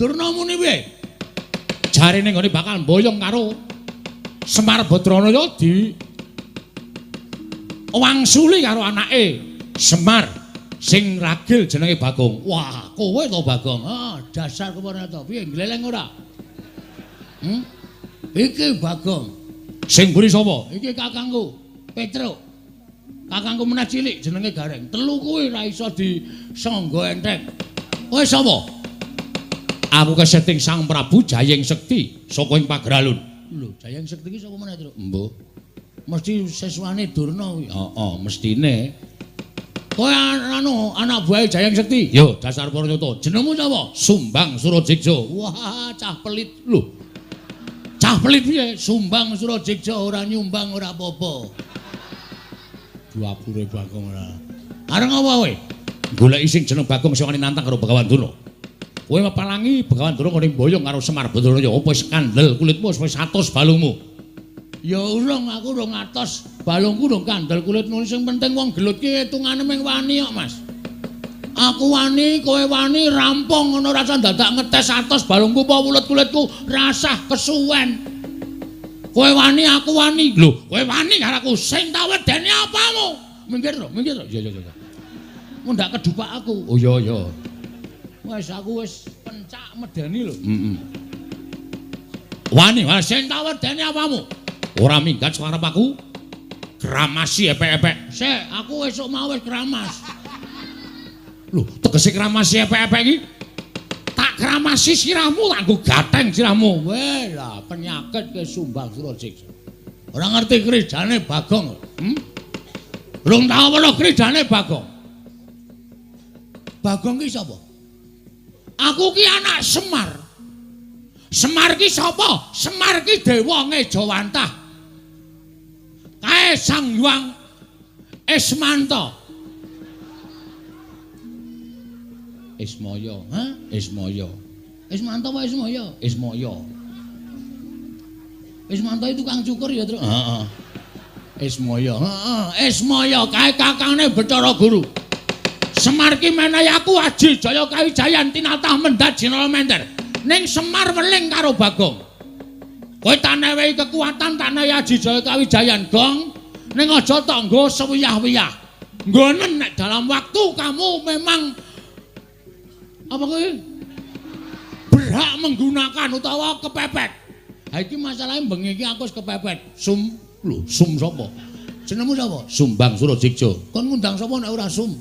Durna muni piye? Jarine nggone bakal mboyong karo Semar Badranaya di wangsuli karo anake Semar sing ragil jenenge Bagong. Wah, kowe to Bagong. Ah, dasar kepone to. Piye gleleng ora? Iki Bagong. Sing mburi sapa? Iki kakangku, Petruk. Kakangku meneh cilik jenenge Gareng. Telu kuwi ra iso disangga enteng. Kowe sapa? Aku keseting Sang Prabu Jayeng Sekti saka ing Pagralun. Lho, Jayeng Sekti iki sapa meneh, Truk? Mbah. Mesti seswane Durna kuwi. Heeh, mestine. Kowe anak buahe Jayeng Sekti. Yo, dasar Paranyata. Jenengmu sapa? Sumbang Surajigja. Wah, cah pelit lho. Cah pelit piye? Sumbang Surajigja ora nyumbang ora apa-apa. Duapure Bagong ora. Areng apa kowe? Goleki sing jeneng Bagong sing nantang karo Begawan Durna. Kowe mepalangi Begawan Durna kene mboyong karo Semar Badranaya. Apa wis kandel kulitmu wis 100 balungmu? Ya urung, aku urung atos. Balungku urung kandel kulitmu. Sing penting wong gelut ki hitungane mung wani kok, Mas. Aku wani, kowe wani, rampung ngono rasa dadak ngetes 100 balungku apa kulit-kulitku rasah kesuwen. Kowe wani, aku wani. Lho, kowe wani karo aku. Sing tak wedeni apamu? Minggir to, minggir to. Ya. Mun ndak kedupak aku. Oh iya. Wes aku wis pencak medeni lho. Wani, sing tak wedeni apamu? Ora minggat suarep aku. Kramasi epek-epek. Sik, aku esuk mau wis kramas. Lho, tegese kramasi epek-epek iki? Tak kramasi sirahmu, tak nggo gatheng sirahmu. Weh lah, penyakit ke Sumbang Surajigja. Ora ngerti kridane Bagong. Rung tau weruh kridane Bagong. Bagong ki sapa? Aku ki anak Semar. Semar ki sapa? Semar ki dewa Ngejawantah. Kae Sang Hyang Ismanta. Ismaya, ha? Ismaya. Ismanta apa Ismaya? Ismaya. Ismanta itu tukang cukur ya, Truk? Heeh. Ismaya. Heeh, Ismaya kae kakangne Bathara Guru. Semar ki menehi aku Aji Jaya Kawijayan tinatah mendhat Jinala Menter. Ning Semar weling karo Bagong. Kowe tak newehi kekuatan tak nehi Aji Jaya Kawijayan, Gong. Ning aja tok nggo sewiyah-wiyah. Nggonen nek dalam waktu kamu memang apa kowe berhak menggunakan utawa kepepet. Ha iki masalahe bengi iki aku wis kepepet. Sum lho, Sum sapa? Jenengmu sapa? Sumbang Surajigja. Kon ngundang sapa nek ora Sum?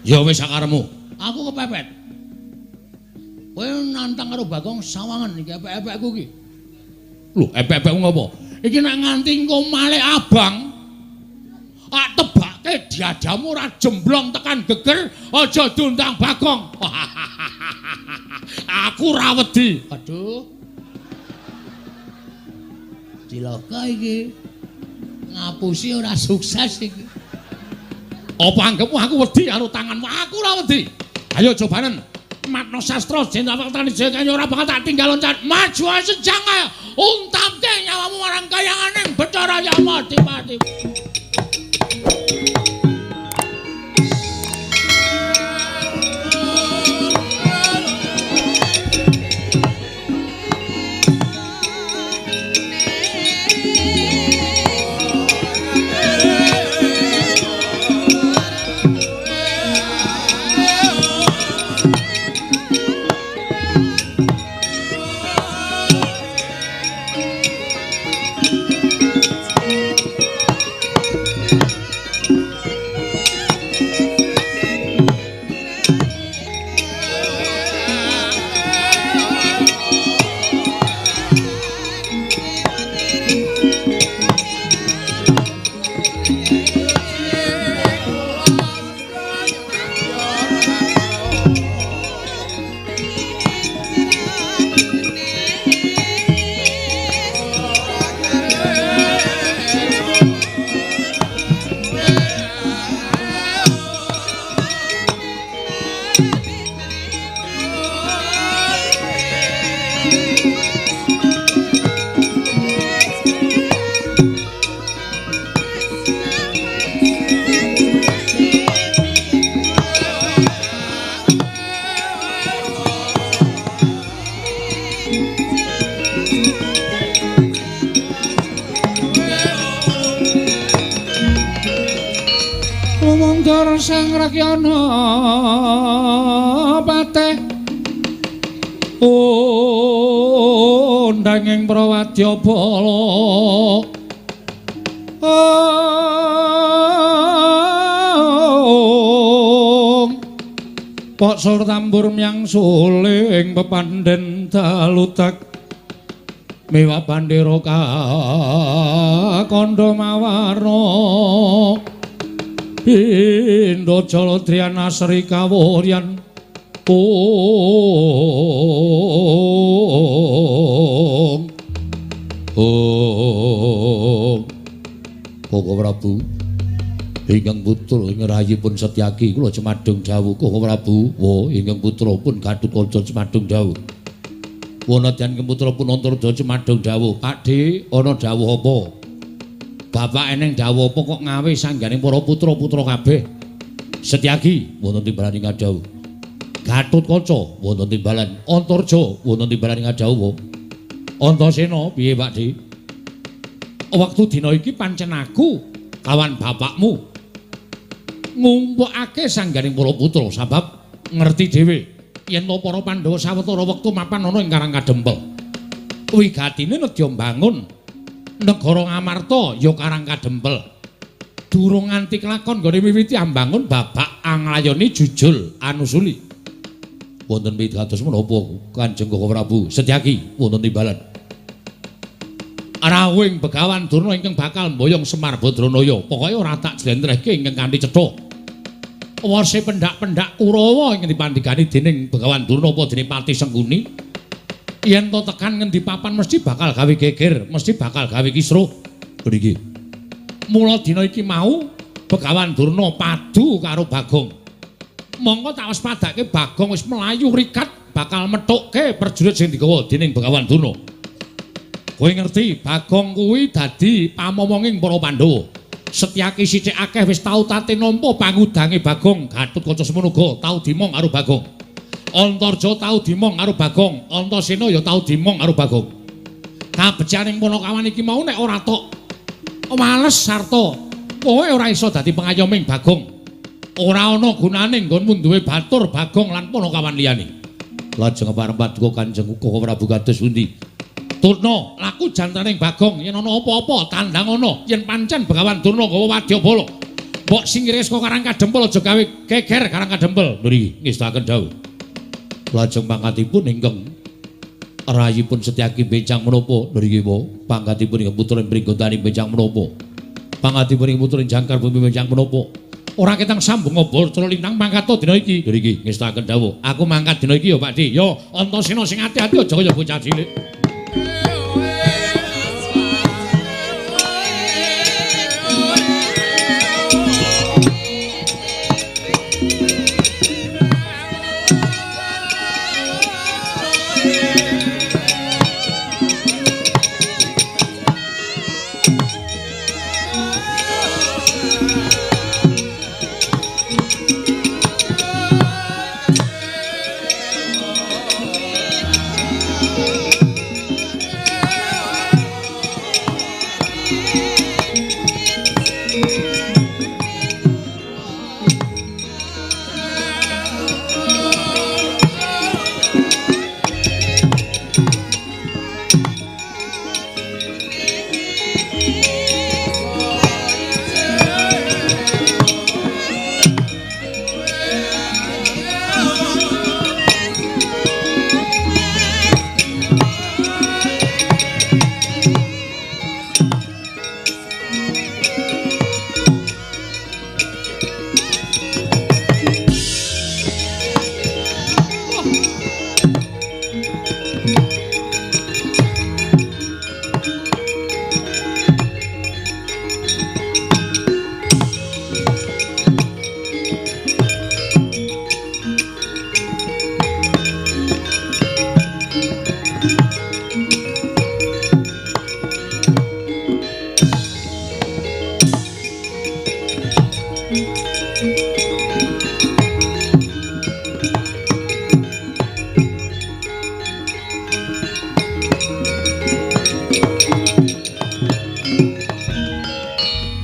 Ya wis sakaremu. Aku kepepet. Kowe nantang karo Bagong sawangan iki epek-epekku iki. Lho, epek-epekmu ngopo? Iki nek nganti engko malih abang, tak tebake diadamu ora jemblong tekan geger, aja diundang Bagong. Aku ra wedi. Aduh. Cilaka iki. Ngapusi ora sukses iki. Apa anggapmu aku wedi karo tanganmu? Aku ora wedi. Ayo cobanen. Matno Sastra Jenderal Fakultas Jaya ora bakal tak tinggal loncat. Maju sejang ae. Untamke nyawamu marang kayanganing Bathara Yamadipati. Kondur sang Rakyana pateh undanging Prawadya Bala Pok sur tambur myang suling pepandhen dalutak miwa bandera kandha mawarna Pindha Jala Driyana Sri Kawuryan Koko Prabu ingkang putra ngrayipun Setyaki kula Cemadung Dawu Koko Prabu wa ingkang putra pun Gatotkaca Cemadung Dawu Wanadyan ingkang putra pun Antarja Cemadung Dawu Pakde ana dawuh apa Bapak eneng dawuh apa kok ngawe sangganing para putra-putra kabeh Setyaki wonten timbalan ing Adhawu Gatotkaca wonten timbalan Antarja wonten timbalan ing Adhawu Antasena piye Pakde Waktu dina iki pancen aku kawan bapakmu ngumpulake sangganing para putra sabab ngerti dhewe yen to para Pandhawa sawetara wektu mapan ana ing Karang Kadempel. Wigatine nedya mbangun negara Ngamarta ya Karang Kadempel. Durung nganti kelakon nggone miwiti ambangun babak anglayoni jujul anusuli. Wonten pitados menapa Kanjeng Koko Prabu Setyaki wonten timbalan. Rawing Begawan Durna ingkang bakal mboyong Semar Badranaya pokoke ora tak jlentrehke ingkang kanthi cetha. Wase pendak-pendak Kurawa ingkang dipandhigani dening Begawan Durna apa dening Pati Sengkuni yen to tekan ngendi papan mesti bakal gawe geger, mesti bakal gawe kisruh. Mriki. Mula dina iki mau Begawan Durna padu karo Bagong. Monggo tak wis padake Bagong wis melayu rikat bakal methukke prajurit sing digawa dening Begawan Durna. Kowe ngerti Bagong kuwi dadi pamomonging para Pandhawa. Setyaki sithik akeh wis tau tate nampa pangudange Bagong. Gatotkaca semono uga tau dimong karo Bagong. Antarja tau dimong karo Bagong. Antasena ya tau dimong karo Bagong. Kabejaning Panakawan iki mau nek ora tok males sarta kowe ora iso dadi pengayoming Bagong. Ora ana gunane nggonmu duwe batur Bagong lan Panakawan liyane. Lajeng parempat Kanjeng Koko Prabu kados pundi? Durna laku jantaning Bagong yen ana apa-apa tandang ana yen pancen Begawan Durna gawa wadyabala mbok singkire saka Karang Kadempel aja gawe geger Karang Kadempel mriki ngestaken dawuh lajeng pangkatipun ingkang rayipun Setyaki Bencang menapa mriki po pangkatipun ingkang putra Pringgondani Bencang menapa pangkatipun ingkang putra Jangkar Bumi Bencang menapa ora ketang sambung ngobor cara lintang mangkat dina iki mriki ngestaken dawuh aku mangkat dina iki ya Pakde ya Antasena sing ati-ati aja kaya bocah cilik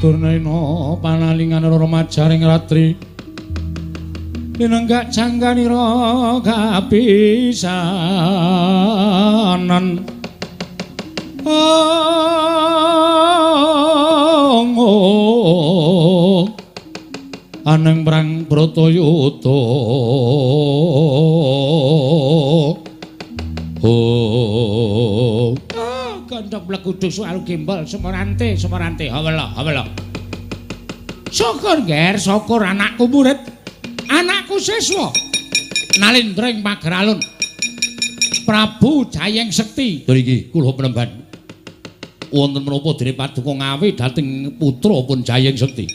Durnaina panalingan remajaring ratri pinenggak jangganira kapisanan aneng perang Bratayuda gandhok blekuduk soal gimbal semerante hawala syukur nger syukur anakku murid anakku siswa nalindring pageralun Prabu Jayeng Sekti mriki kula penemban wonten menapa dene paduka ngawi dhateng putra pun Jayeng Sekti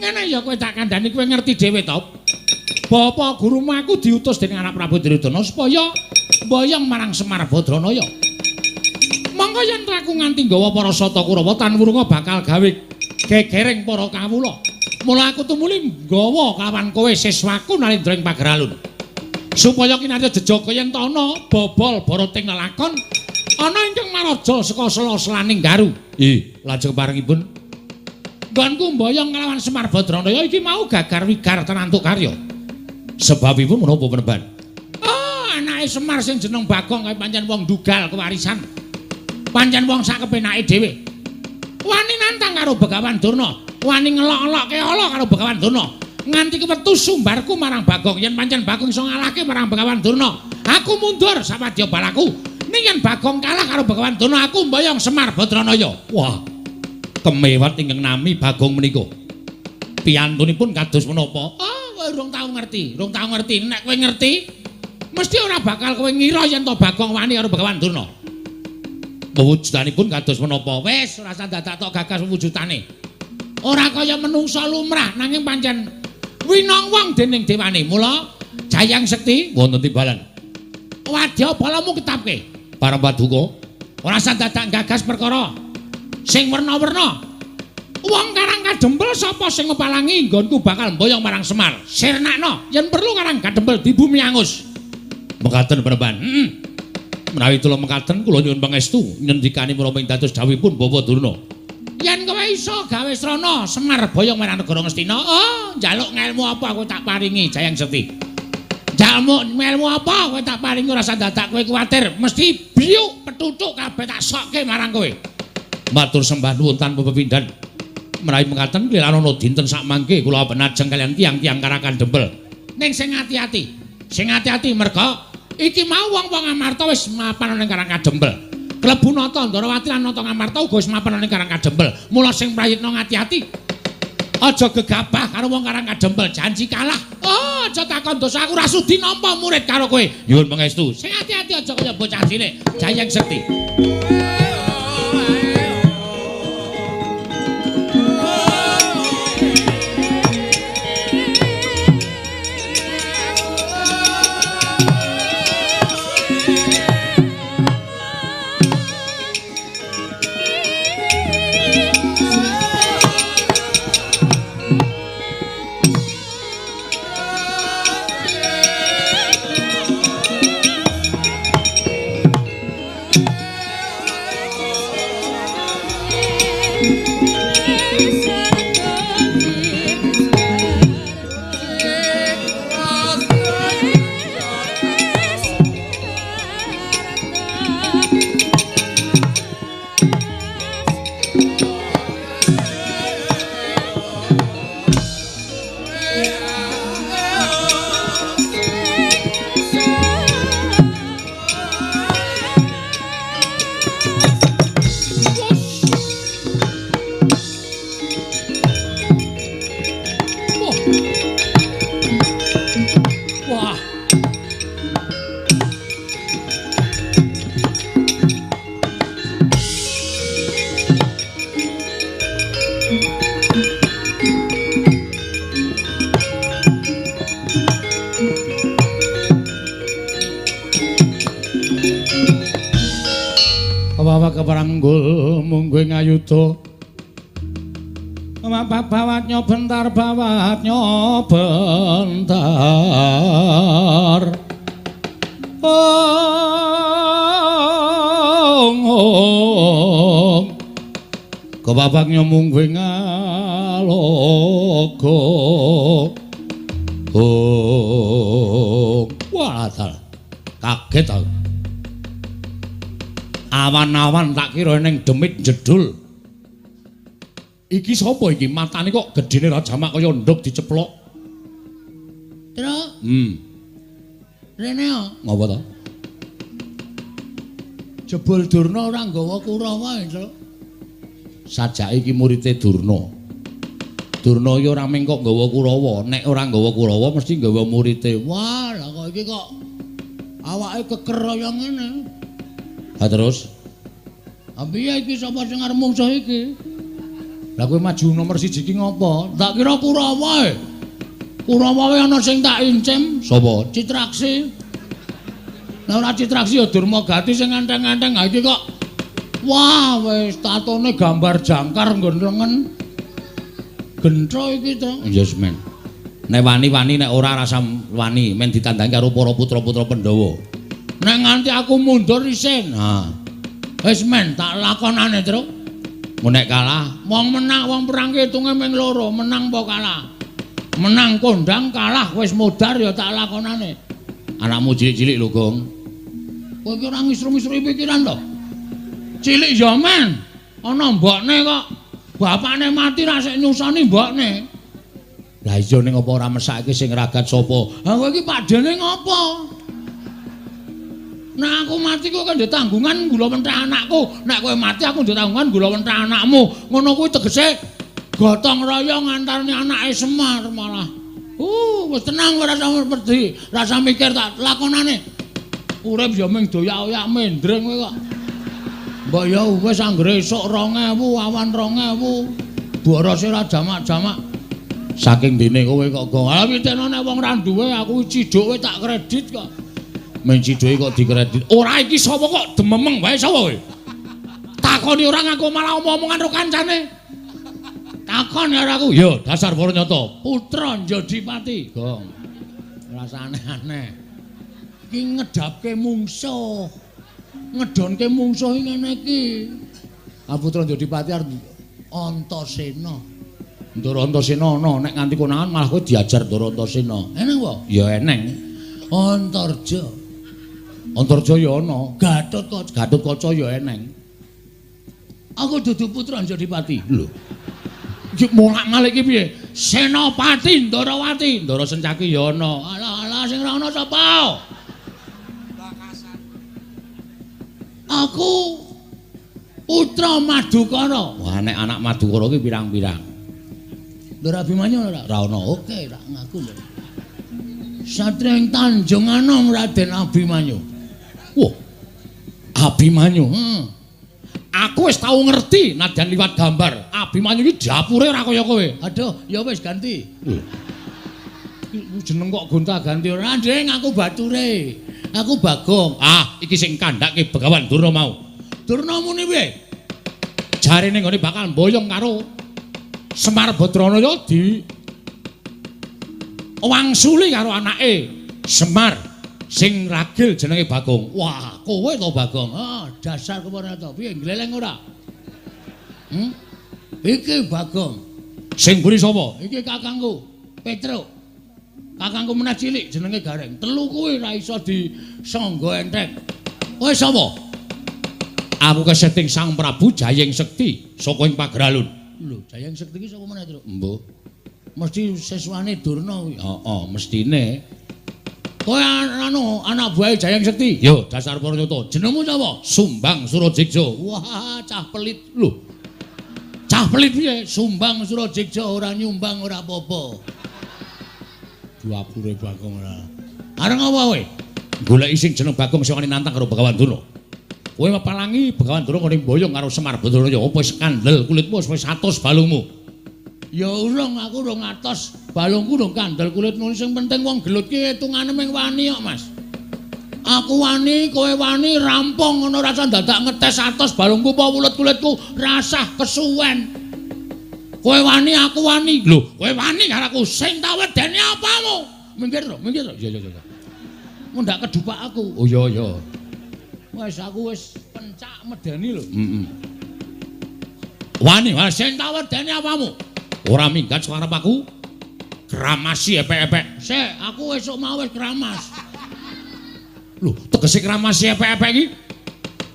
ngene ya kowe tak kandhani kowe ngerti dhewe to Bapak gurumu aku diutus dening anak Prabu Duryudana supaya mboyong marang Semar Badranaya monggo yen aku nganti nggawa para Sata Kurawa tan wurunga bakal gawe gegereng para kawula. Mula aku tumuli nggawa kelawan kowe siswaku nalindring pageralun. Supaya kinarya jejaka yen ana bobol boroting lelakon ana ingkang maraja saka sela-selaning garu. Lajeng parengipun nggonku mboyong kelawan Semar Badranaya iki mau gagar wigar tenantuk karya. Sebabipun menapa peneban? Anake Semar sing jeneng Bagong kae pancen wong dugal kewarisan. Pancen wong sak kepenake dhewe. Wani nantang karo Begawan Durna, wani ngelok-elokke ala karo Begawan Durna. Nganti kewetu sumbarku marang Bagong yen pancen Bagong iso ngalahke marang Begawan Durna. Aku mundur sapadya balaku. Ning yen Bagong kalah karo Begawan Durna, aku mboyong Semar Badranaya. Wah. Kemewat ingkang nami Bagong menika. Piyantunipun kados menapa? Kowe urung tau ngerti. Nek kowe ngerti, mesti ora bakal kowe ngira yen to Bagong wani karo Begawan Durna. Wujudanipun kados menapa? Wis ora usah dadak tok gagas wujudane. Ora kaya menungsa lumrah nanging pancen winong wong dening dewane. Mula Jayang Sekti wonten timbalan. Wadya balamu ketapke. Para paduka, ora usah dadak gagas perkara sing werna-werna. Wong Karang Kadempel sapa sing ngepalangi nggonku bakal mboyong marang Semar. Sirnakno yen perlu Karang Kadempel di bumi angus. Mekaten peneban. Menawi kula mekaten kula nyuwun pangestu ngendikani menapa ing dados dawuhipun Bapak Durna. Yen kowe iso gawe srana Semar boyong marang negara Ngastina, njaluk ngelmu apa kowe tak paringi Jayang Sekti. Njaluk ngelmu apa kowe tak paringi ora usah dadak kowe kuwatir, mesti biuk petutuk kabeh tak sokke marang kowe. Matur sembah nuwun tanpa pepindhan. Menawi mekaten kelirana dinten sak mangke kula benajeng kalian tiang-tiang Karang Kadempel. Ning sing ati-ati. Sing ati-ati merga iki mau wong-wong Amarta wis mapan ning Karang Kadempel. Klebu Nata Ndarawati lan Nata Amarta uga wis mapan ning Karang Kadempel. Mula sing prayitna ngati-ati. Aja gegabah karo wong Karang Kadempel, janji kalah. Aja takon dosa aku ora sudi nampa murid karo kowe. Nyuwun pangestu. Sing ati-ati aja kaya bocah cilik. Jayang Sekti. Keparanggul mungguing ayuda bawatnya bentar kebabaknya mungguing logo. Oh, walah kaget aku. Awan-awan tak kira ning demit jedul. Iki sapa iki? Matane kok gedene Rajamak kaya nduk diceplok. Truk. Rene yo. Ngapa to? Jebul Durna ora nggawa Kurawa, Truk. Sajake iki murite Durna. Durna ya ora mung kok nggawa Kurawa, nek ora nggawa Kurawa mesti nggawa murite. Wah, lah kok iki kok awake keker kaya ngene. Ha terus? Piye iki sapa sing arep mungsuh iki? Lah kowe maju nomor 1 iki ngopo? Tak kira Kurawa. Kurawa wae ana sing tak incem. Sapa? Citraksi. Lah ora Citraksi ya Durmagati sing anteng-anteng. Ha iki kok wah wis tatone gambar jangkar nggonrengen. Gentro iki to. Yes men. Nek wani-wani nek ora rasa wani men ditandangi karo para putra-putra Pandhawa. Nek nganti aku mundur isin. Ha. Wis men tak lakonane, Truk. Mun nek kalah, wong menang wong perang hitunge ming loro, menang apa kalah? Menang kondang, kalah wis modar ya tak lakonane. Anakmu cilik-cilik lho, Gong. Kowe iki ora ngisru-ngisru pikiran to? Cilik ya men. Ana mbokne kok bapakne mati ra sik nyusoni mbokne. Lah iya ning apa ora mesake sing ragat sapa? Ha kowe iki padene ngopo? Nek aku mati kowe kan ndek tanggungan gula mentah anakku. Nek kowe mati aku ndek tanggungan gula mentah anakmu. Ngono kuwi tegese gotong royong antarane anake Semar malah. Wis tenang ora usah pedhi, ora usah mikir tak lakonane. Urip ya mung doyak-oyak mendring kowe kok. Mbok ya wis anggere esuk 2000, awan 2000. Borose ora jamak-jamak. Saking dene kowe kok go. Lah pitene nek wong ra duwe aku ciduk kowe tak kredit kok. Men ciduke kok dikredit. Ora iki sapa kok dememeng wae sapa kowe? Takoni ora ngaku malah omong-omongan karo kancane. Takon ya aku. Yo, dasar Waranyata, putra Njodipati. Gong. Rasane aneh. Iki ngedapke mungsuh. Ngedonke mungsuh ngene iki. Ah putra Njodipati arep Antasena. Ndara Antasena ana nek nganti konangan malah kowe diajar Ndara Antasena. Eneng apa? Ya eneng. Antarja. Antarja ya ana. Gatotkaca ya eneng. Aku dudu putra Njodipati. Lho. Iki molak-malik iki piye? Senopati Ndarawati, Ndara Sencaki ya ana. Alah sing ora ana sapa? Aku putra Madukara. Wah nek anak Madukara iki pirang-pirang. Ndara Abimanyu ora ana. Oke, tak ngaku lho. Satriya Tanjung Anom Raden Abimanyu. Wah. Abimanyu. Aku wis tau ngerti nadyan liwat gambar. Abimanyu iki dapure ora kaya kowe. Aduh, ya wis ganti. Jeneng kok gonta-ganti ora, Ndeng, aku bature. Aku Bagong. Ah, iki sing kandhake Begawan Durna mau. Durna muni piye? Jarene nggone bakal mboyong karo Semar Badranaya di wangsuli karo anake Semar sing ragil jenenge Bagong. Wah, kowe to Bagong. Dasar kewarata. Piye gleleng ora? Iki Bagong. Sing mburi sapa? Iki kakangku, Petruk. Kakangku meneh cilik jenenge Gareng. Telu kuwi ra iso disangga entheng. Kowe sapa? Aku keseting Sang Prabu Jayeng Sekti saka ing Pagralun. Lho, Jayeng Sekti iki sapa meneh, Truk? Mbuh. Mesti seswane Durna kuwi. Heeh, mestine. Kowe anak buahe Jayeng Sekti. Yo, dasar Waranyata. Jenengmu sapa? Sumbang Surajigja. Wah, cah pelit lho. Cah pelit piye? Sumbang Surajigja ora nyumbang ora apa-apa. Duapure Bagong ora. Areng apa kowe? Goleki sing jeneng Bagong sing wani nantang karo Begawan Durna. Kowe mepalangi Begawan Durna ngene mboyong karo Semar Badranaya. Apa wis kandel kulitmu wis 100 balungmu? Ya urung, aku urung atos balungku urung kandel kulitmu. Sing penting wong gelut ki hitungane ming wani kok, Mas. Aku wani, kowe wani, rampung ngono rasa dadak ngetes atos balungku apa kulit-kulitku rasah kesuwen. Kowe wani, aku wani. Lho, kowe wani karo aku sing tak wedeni apamu? Minggir to, minggir to. Ya. Mun ndak kedupak aku. Oh ya. Wis aku wis pencak medeni lho. Wani, sing tak wedeni apamu? Ora minggat suara aku. Kramasi epek-epek. Sik, aku esuk mau wis kramas. Lho, tegese kramasi epek-epek iki?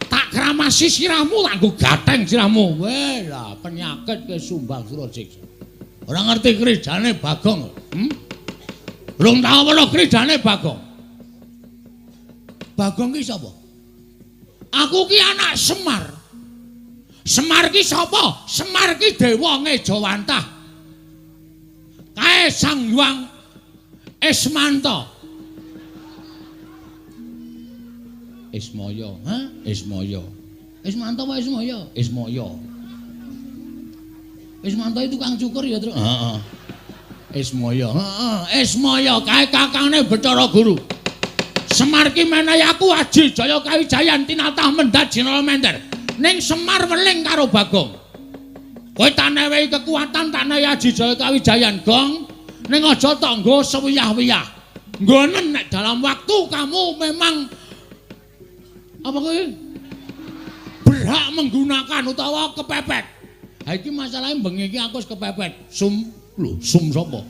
Tak kramasi sirahmu, tak nggo gatheng sirahmu. Weh lah, penyakit ke Sumbang Surasiksa. Ora ngerti kridane Bagong. Belum tahu apa kridane Bagong. Bagong ki sapa? Aku ki anak Semar. Semar ki sapa? Semar ki dewa Ngejawantah. Kae Sang Hyang Ismanta. Ismaya, ha? Ismaya. Ismanta apa Ismaya? Ismaya. Ismanta itu tukang cukur ya, Tru? Heeh. Ismaya, heeh. Ismaya kae kakangne Bathara Guru. Semar ki menehi aku Aji Jaya Kawijayan tinatah mendhat Jinala Mender. Ning Semar weling karo Bagong. Kowe tak newehi kekuatan tak nehi Aji Jaya Kawijayan, Gong. Ning aja tok nggo sewiyah-wiyah. Nggonen nek dalam waktu kamu memang apa kowe berhak menggunakan utawa kepepet. Ha iki masalahe bengi iki aku wis kepepet. Lho, Sum sapa?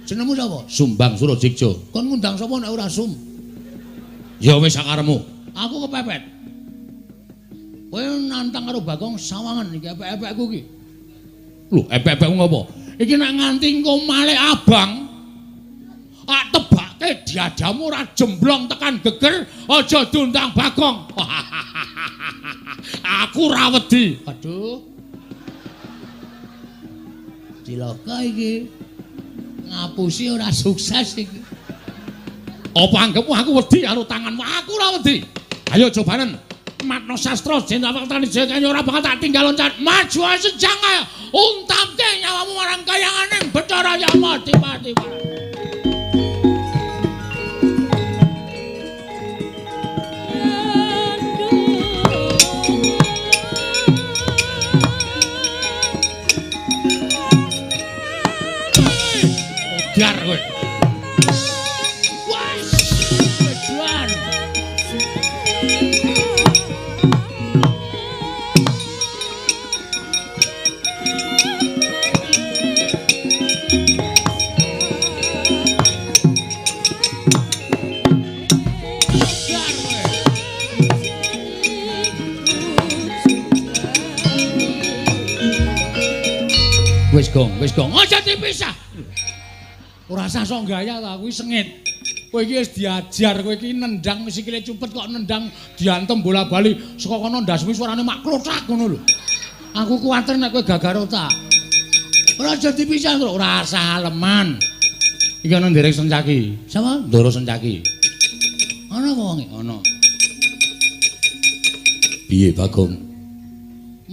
Jenengmu sapa? Sumbang Surasiksa. Kon ngundang sapa nek ora Sum? Ya wis sakaremu. Aku kepepet. Kowe nantang karo Bagong sawangan iki epek-epekku iki. Lho, epek-epekmu ngopo? Iki nek nganti engko malih abang, tak tebake diadamu ora jemblong tekan geger, aja diundang Bagong. Aku ra wedi. Aduh. Cilaka iki. Ngapusi ora sukses iki. Apa anggapmu aku wedi karo tanganmu? Aku ora wedi. Ayo cobanen. Matno sastra Jenderal Tanijaya kaya ora bakal tak tinggal loncat. Maju sejang ae. Untamke nyawamu marang kayanganing Bathara Yama tiba-tiba. Biar kowe. Wis gong, aja dipisah. Ora usah sok gaya ta, kuwi sengit. Kowe iki wis diajar, kowe iki nendang sikile cupet kok nendang diantem bola-bali saka kono ndasmu suarane mak klothak ngono lho. Aku kuwatir nek kowe gagar otak. Ora aja dipisah kok, ora usah aleman. Iki ana nderek Sencaki. Sapa? Ndoro Sencaki. Ana apa wonge? Ana. Piye Bagong?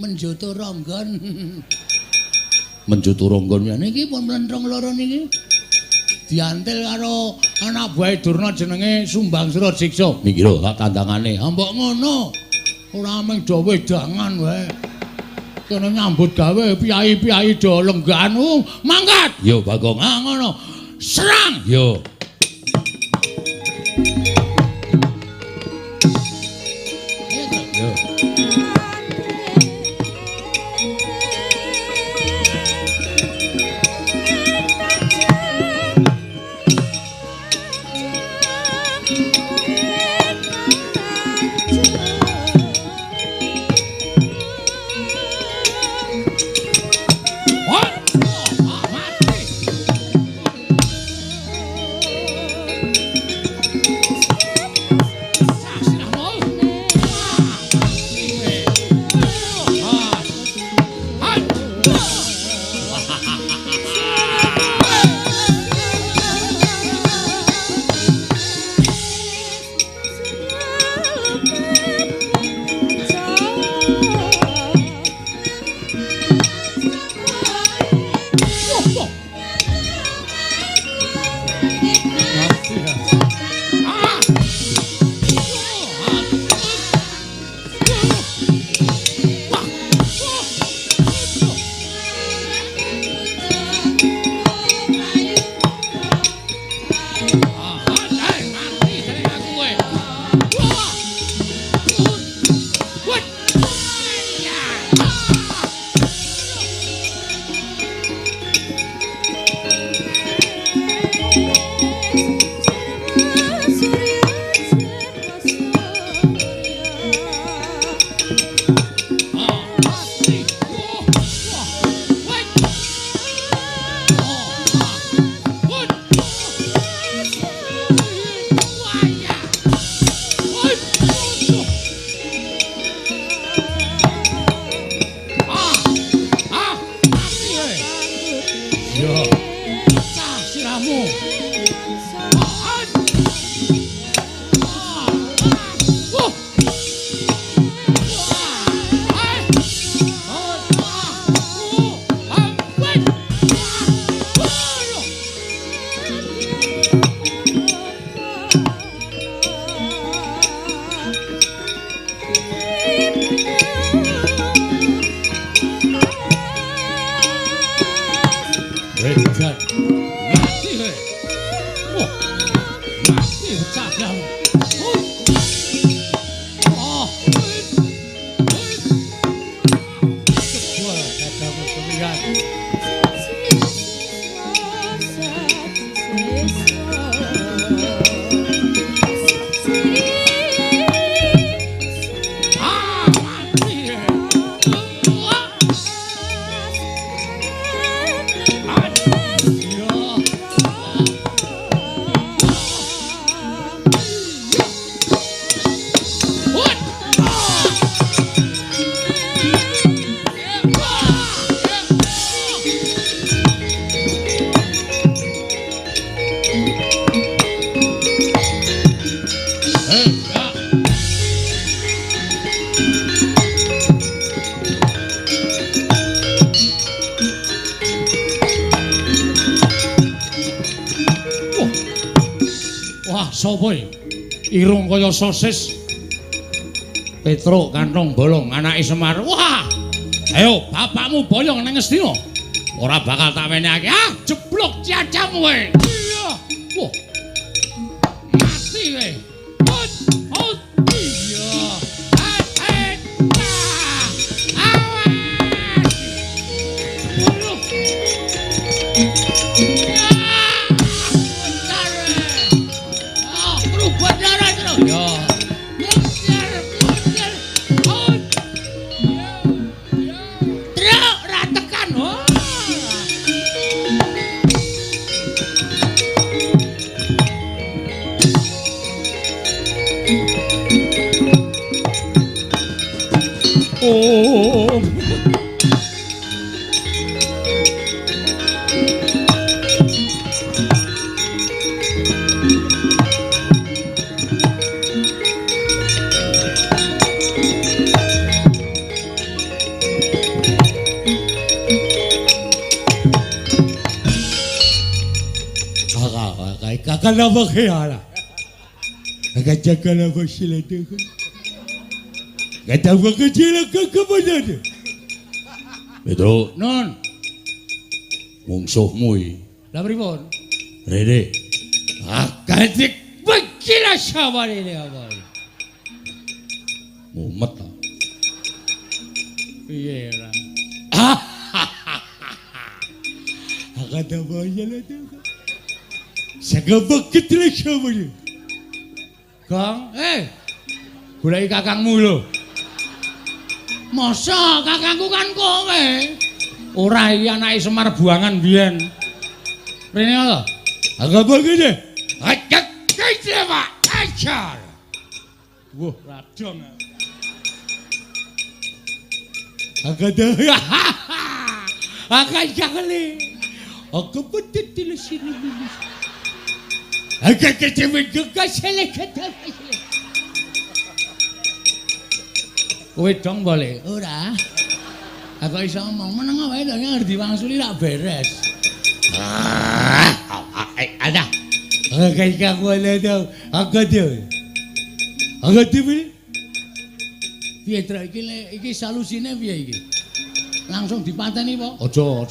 Menjoto ronggon. Menjoto ronggon ya niki pun mlentrong loro niki. Diantil karo anak buah Durna jenenge Sumbang Surasiksa. Niki lho tak tandangane. Mbok ngono. Ora mung do wedangan wae. Kene nyambut gawe piyai-piyai do lenggan. Mangkat. Yo Bagong. Ah ngono. Serang. Yo. Wedan. Mati kowe. Wah. Mati pecah blang. Oh. Jebol dadamu semiran. Sapa irung kaya sosis Petruk kantong bolong anake Semar. Wah, ayo bapakmu boyong nang Ngastina ora bakal tak wenehake. Ah, jeblok cacamu kowe. Iya. Wah, mati kowe. Oh, iya. Kenapa kaya agak jaga apa sila tu? Kata apa kecil ke mana tu? Betul, non. Mungsuhmu ini. Lah pripun? Rede. Akadik begilah sabar ini apa? Mumet lah. Iya lah. Agak apa sila tu? Saya bakit lah siapa ni? Kang, gulai kakangmu lo. Masa kakangku kan kowe? Ora iki anake Semar buangan biyen. Rene apa? Agak bakit deh. Agak kaya Pak. Ajar. Wah, radong. Agak dah. Agak jagale. Agak betul di sini. Agak kecewa juga seleket. Kowe dong boleh? Ora. Aku iso ngomong meneng wae to ngerti wangsuli lak beres. Ada. Agak aku ada tau. Agak tu. Agak tu piye? Piye tra iki salusine piye iki? Langsung dipateni apa? Aja.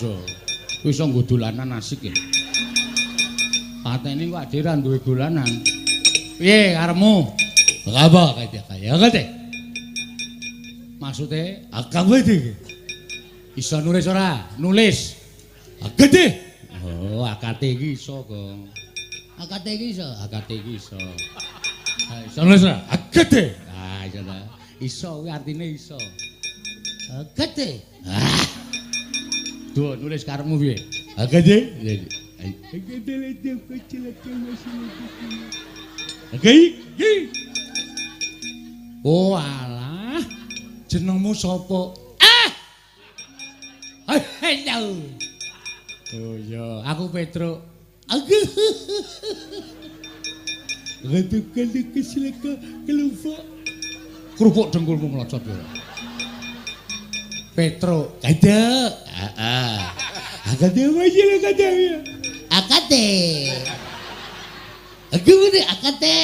Kowe iso nggo dolanan asik ya. Pateni kok adheran duwe dolanan. Piye karepmu? Apa kaya teh? Maksude akak wae iki. Iso nulis ora? Nulis. Akak teh. Oh, akak iki iso, Gong. Akak iki iso. Iso nulis ora? Akak teh. Ah, iso ta. Iso kuwi artine iso. Akak teh. Ah. Duh, nulis karepmu piye? Akak teh. Oh alah, jenengmu sapa? Hello. Oh iya, aku Petruk. Aku. Ratukan keselaka kelumpuk. Kerupuk dengkulmu melocot ya. Petruk, kada. Akade aja lah kada ya. Akade. Aku bener akade.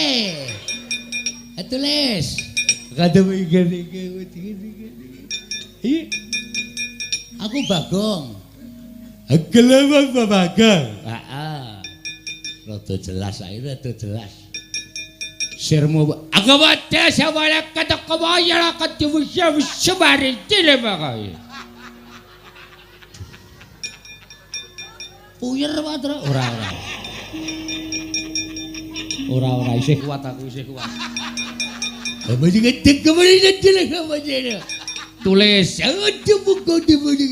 Tulis. Akade begini. Iya. Aku Bagong. Gelem babagan. Heeh. Rada jelas ae, rada jelas. Sirmu aku wadah sawala kata kawaya kata wis sebare cile bae. Puyer Patro ora. Ora isih kuat aku isih kuat. Apa sing gedhe kemene jelek apa jene. Tulis. Aduh buku di mana.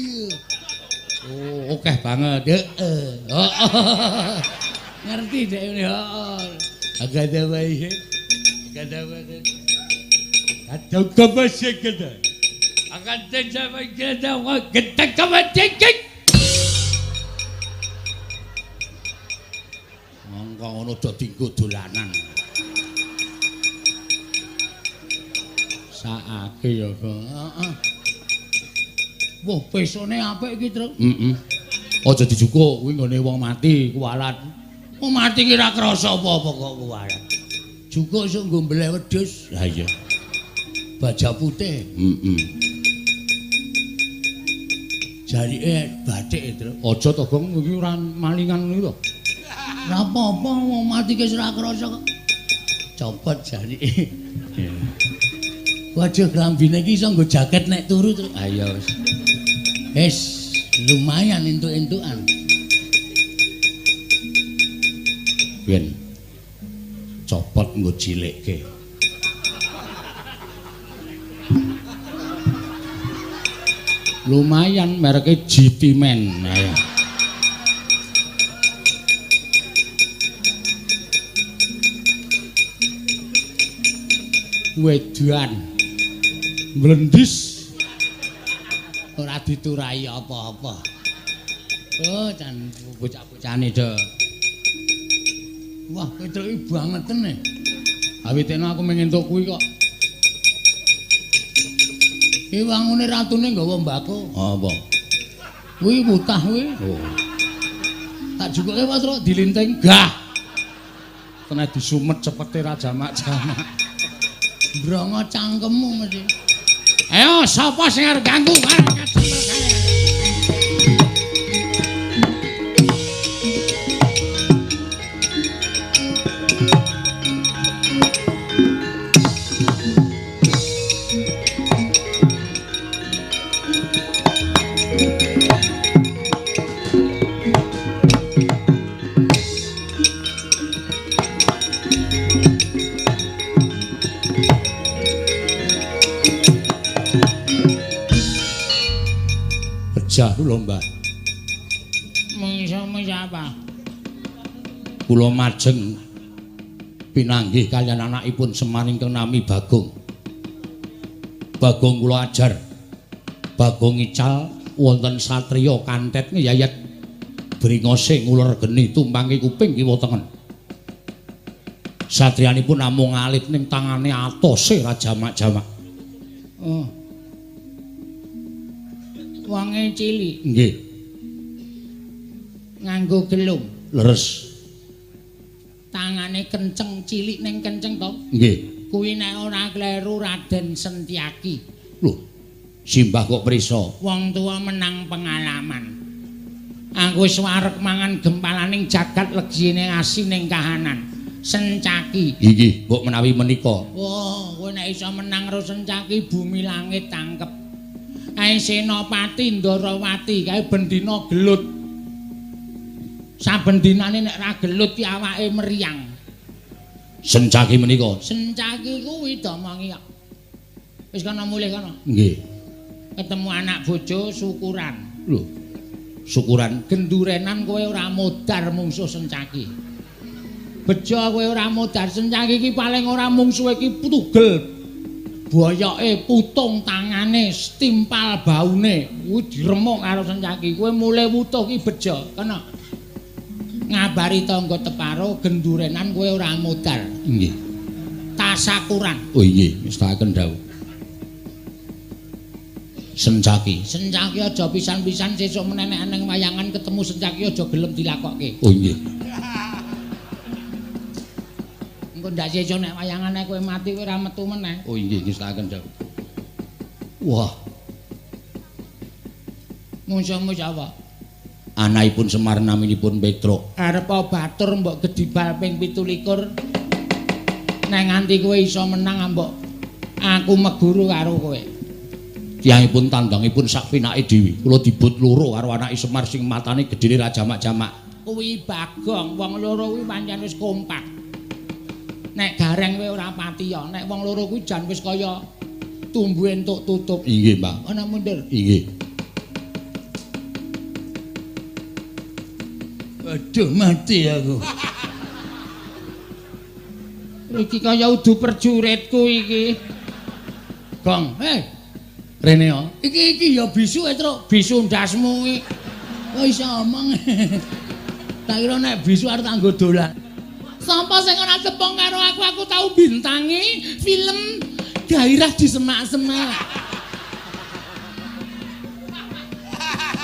Oh, akeh banget. Heeh. Ngerti dek ini. Agak ada baik. Agak ada baik. Atau kemasih kita. Akan terjadi kita kita kemasih. Mongko ngono dadi nggo dolanan. Sakake ya kok. Heeh. Wah, pesone apik iki, Truk. Heeh. Aja dijukuk kuwi nggone wong mati kuwalat. Wong mati ki ora krasa apa-apa kok kuwalat. Jukuk iso nggo mbleh wedhus. Ha iya. Baja putih. Heeh. Jarike bathik, Truk. Aja to, Gong, iki ora malingan ngono lho. Ora apa-apa wong mati ki ora krasa kok. Copot jarike. Waduh, klambine iki iso nggo jaket nek turu, Truk. Ha iya wis. Wis lumayan entuk-entukan. Ben copot nggo cilekke. Lumayan mereke GT Men. Ayo. Wedan mlendis ora diturai apa-apa. Oh, jan bocah-bocahane do. Wah, ketreki banget ne. Awitene aku mengentuk kuwi kok. Ki wangune ratune nggawa mbako. Apa? Kuwi mutah kuwi. Oh. Tak jukuke Patro dilinting gah. Kena disumet cepete ra jamak-jamak. Brongo cangkemmu mesti. Ayo sapa sing arep ganggu marang kacemel kaya. Jah lho, Mbah. Mengisa apa? Kula majeng pinanggih kaliyan anakipun Semar ingkang nami Bagong. Bagong kula ajar. Bagong ical wonten satriya kantet ngeyayat bringose nguler geni tumpangi kuping kiwa tengen. Satriyanipun namung alit ning tangane atose ra jamak-jamak. Oh. Wonge cilik. Nggih. Nganggo gelung. Leres. Tangane kenceng cilik ning kenceng to? Nggih. Kuwi nek ora kleru Raden Sentyaki. Lho. Simbah kok prisa? Wong tuwa menang pengalaman. Aku wis wareg mangan gempalaning jagat legyene asi ning kahanan. Sencaki. Inggih, mbok menawi menika. Wah, kowe nek iso menang karo Sencaki bumi langit tangkep. Ae Senopati Ndarawati kae bendina gelut. Saben dinane nek ra gelut ki awake meriang. Sencaki menika. Sencaki kuwi domongi kok. Wis kana mulih kana. Nggih. Ketemu anak bojo syukuran. Lho. Syukuran gendurenan kowe ora modar mungsuh Sencaki. Bejo kowe ora modar Sencaki ki paling ora mungsuhe ki tugel. Boyoke putung tangane stimpal baune kuwi diremuk karo Sencaki kowe mulai wutuh ki bejo kena ngabari tangga teparo gendurenan kowe ora modal nggih tasakuran oh nggih wis tak kendhawuh Sencaki aja pisan-pisan sesuk meneh nek nang wayangan ketemu Sencaki aja gelem dilakokke oh nggih ndak sesuk nek wayangane kowe mati kowe ora metu meneh. Oh nggih, ngestaken jawab. Wah. Mungsu apa? Anakipun Semar naminipun Petruk. Arep batur mbok gedibal ping 17. Nek nganti kowe iso menang mbok aku meguru karo kowe. Tiyangipun tandangipun sak pinake dhewe. Kula dibut loro karo anake Semar sing matane gedene ra jamak-jamak. Kuwi Bagong, wong loro kuwi pancen wis kompak. Nek gareng kowe ora pati ya, nek wong loro kuwi jan wis kaya tumbuhe entuk tutup. Inggih, Mbak. Ana mundur. Inggih. Aduh mati aku. Iki kaya udu perjuritku iki. Gong, rene yo. Iki ya bisu Truk. Bisu ndasmu iki. Kok iso omong. Tak kira nek bisu arep tak nggo dolan. Sapa sing ora tepung karo aku tau bintangi film Gairah di Semak-semak.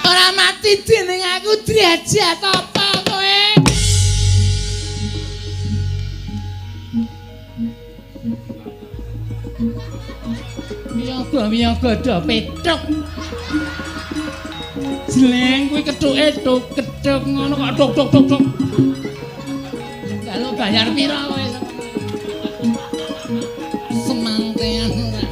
Ora mati dening aku derajat apa kowe? Miyaga do petuk. Jeleng kuwi kethuke kedhuk ngono kok tok. Kalau bayar piro kowe? Semangkean ora.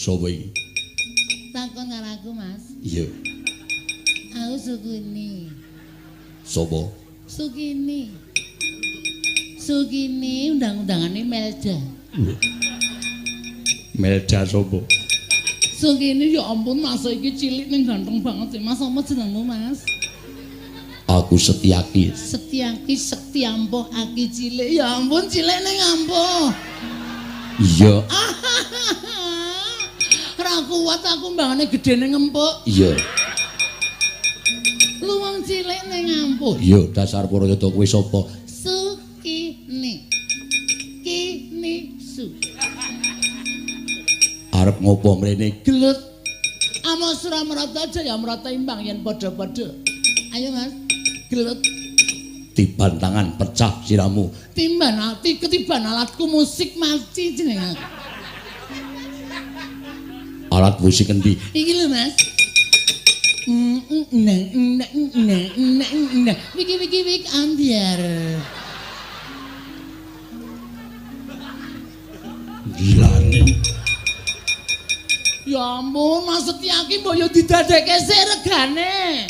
Sopo iki? Takon karo aku, Mas. Iya. Aku Sukini. Sopo? Sukini. Sukini undang-undangane Melda. Melda sopo? Sukini ya ampun Mas iki cilik ning ganteng banget sih Mas. Apa jenengmu, Mas? Aku Setyaki. Setyaki Setyampuh aki cilik. Ya ampun cilik ning ampuh. Iya. Ora kuat aku mbangane gedene ngempuk. Iya. Lu wong cilik ning ampuh. Iya, dasar Purayada kowe sapa? Sukini. Kini su. Arep ngopo mrene? Gelut. Ama Suramrata Jayamrata imbang yen padha-padha. Ayo Mas, gelut. Tiban tangan pecah siramu. Timban ati ketiban alatku musik mati jeneng aku. Alat musik endi? Iki lho Mas. Wiki ambiar. Gilane. Ya ampun, Mas Setyaki mbok yo didadekke sik regane.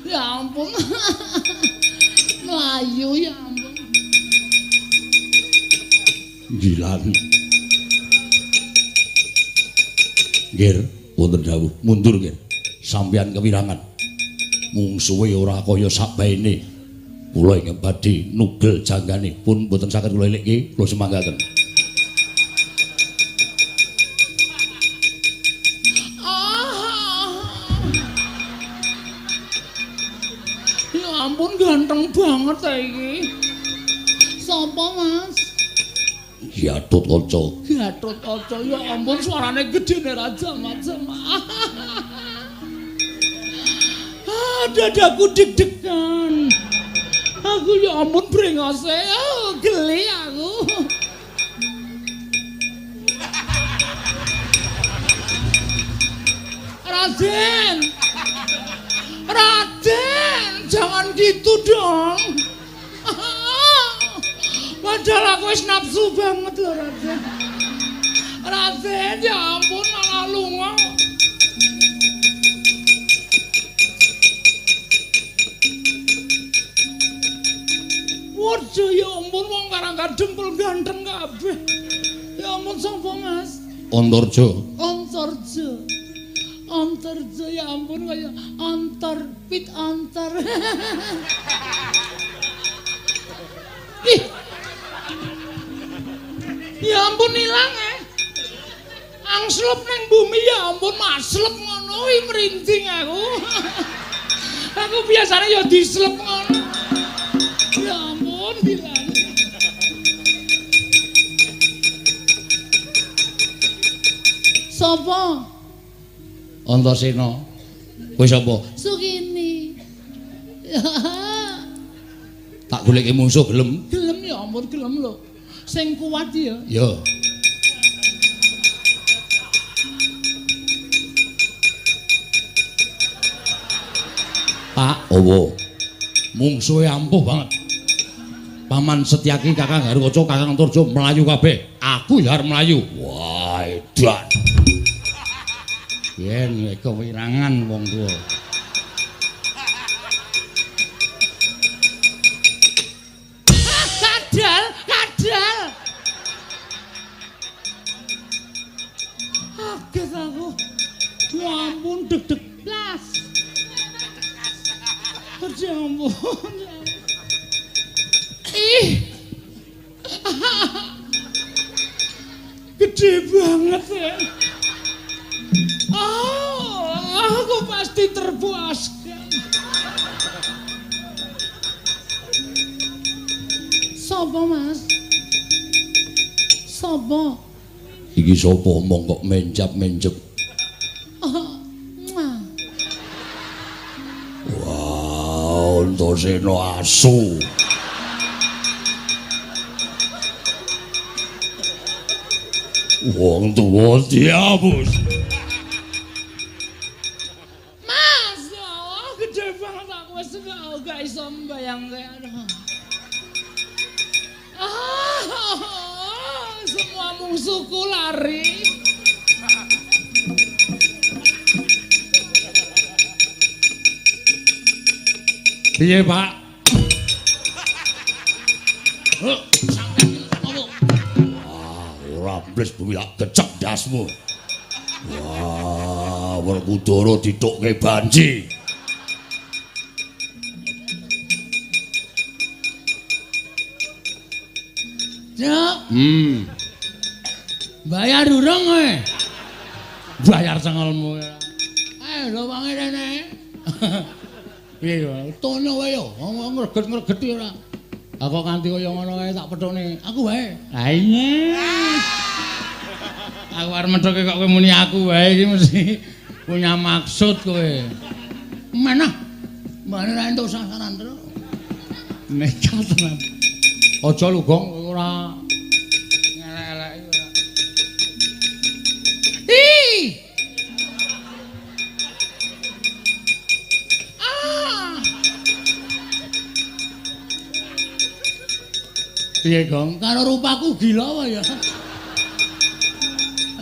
Ya ampun. Melayu ya ampun. Gilane. Nggih, wonten dawuh, mundur nggih. Sampeyan kewirangan. Mungsuhe ora kaya sakbaene. Kula ingkang badhe nugel janggane pun boten saged kula elekke, kula semanggaken. Ya ampun ganteng banget ta iki. Sapa, Mas? Gatut Kaca. Gatut Kaca ya ampun suarane gedene ra jamak-jamak. Dadaku deg-degan. Aku ya ampun brengose, geli aku. Raden. Raden, jangan gitu dong. Padahal aku wis nafsu banget loh Raden. Raden, ya ampun malah lunga. Waduh, ya ampun wong karang dempul ganteng kabeh. Ya ampun sapa Mas? Antarja. Antarja. Antarja ya ampun kaya antar pit antar. Ih. Ya ampun ilang Angslep nang bumi ya ampun maslep ngono wi merinding aku. Aku biasanya ya dislep ngono. Ya ampun, bilang. Sopo? Antasena. Kowe sapa? Sukini. Tak goleki mungsuh gelem. Gelem ya ampun, gelem lho. Sing kuat ya. Ya. Pak, owo. Mungsuhe ampuh banget. Paman Setyaki Kakang Garukaca Kakang Turjo melayu kabeh. Aku ya arep melayu. Wah, edan. Yen kewirangan wong tuwa. Kadal, kadal. Kaget aku. Ya ampun, deg-deg blas. Ya ampun. Ih. Gede banget ya. Oh, aku pasti terpuaskan. Sopo, Mas? Sopo? Iki sapa omong kok mencap-mencep. Wow, Antasena asu. Wong tuwa diabus. Mas, ya Allah, gede banget aku wis gak iso mbayangke. Semua musuhku lari. Piye, Pak? Ora mbles bumi lak kecerdasmu. Wah, Werkudara ditukke banji. Cuk, Bayar durung kowe. Bayar cengelmu. Lho wangi rene. Piye yo, tono wae yo, ngomong ngreget-ngregeti ora. Aku kanthi kaya ngono kae tak pethone. Aku wae. Ha iya. Aku arep methoke kok kowe muni aku wae iki mesti punya maksud kowe. Mana? Mbane ra entuk sasaran terus. Nekat tenan. Aja lu Gong ora ngelek-eleki ora. Ih! Piye Gong? Karo rupaku gila wae ya.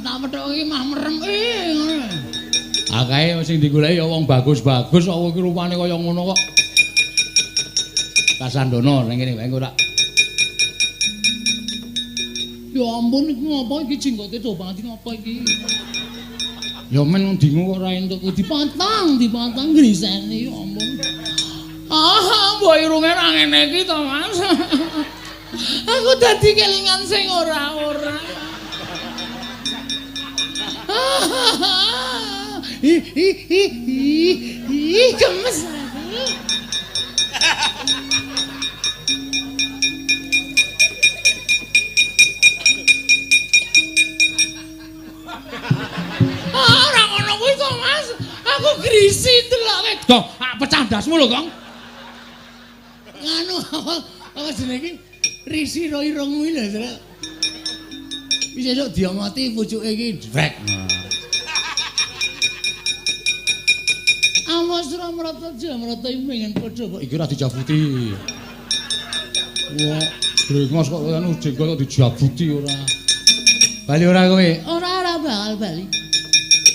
Tak methuk iki mah merem ngono. Akae sing digoleki ya wong bagus-bagus kok iki rupane kaya ngono kok. Kasandana ning kene wae engko tak. Ya ampun iki ngopo iki jenggote coba ngopo iki? Ya men ndingu kok ora entuk dipantang griseni ya ampun. Mbok irunge ra ngene iki to Mas. Aku dadi kelingan sing ora-ora. Gemes aku. Ora ngono kuwi to Mas. Aku grisi deloke. Gong, pecah ndasmu lho, Gong. Nganu apa jenenge iki? Risi ro irungmu iki lho, Srek. Wis esuk diomoti pucuke iki drek. Awas ora mrata jamrata pengen padha kok iki ora dijabuti. Wah, brengos kok anu jengkol kok dijabuti ora. Bali ora kowe? Ora bakal bali.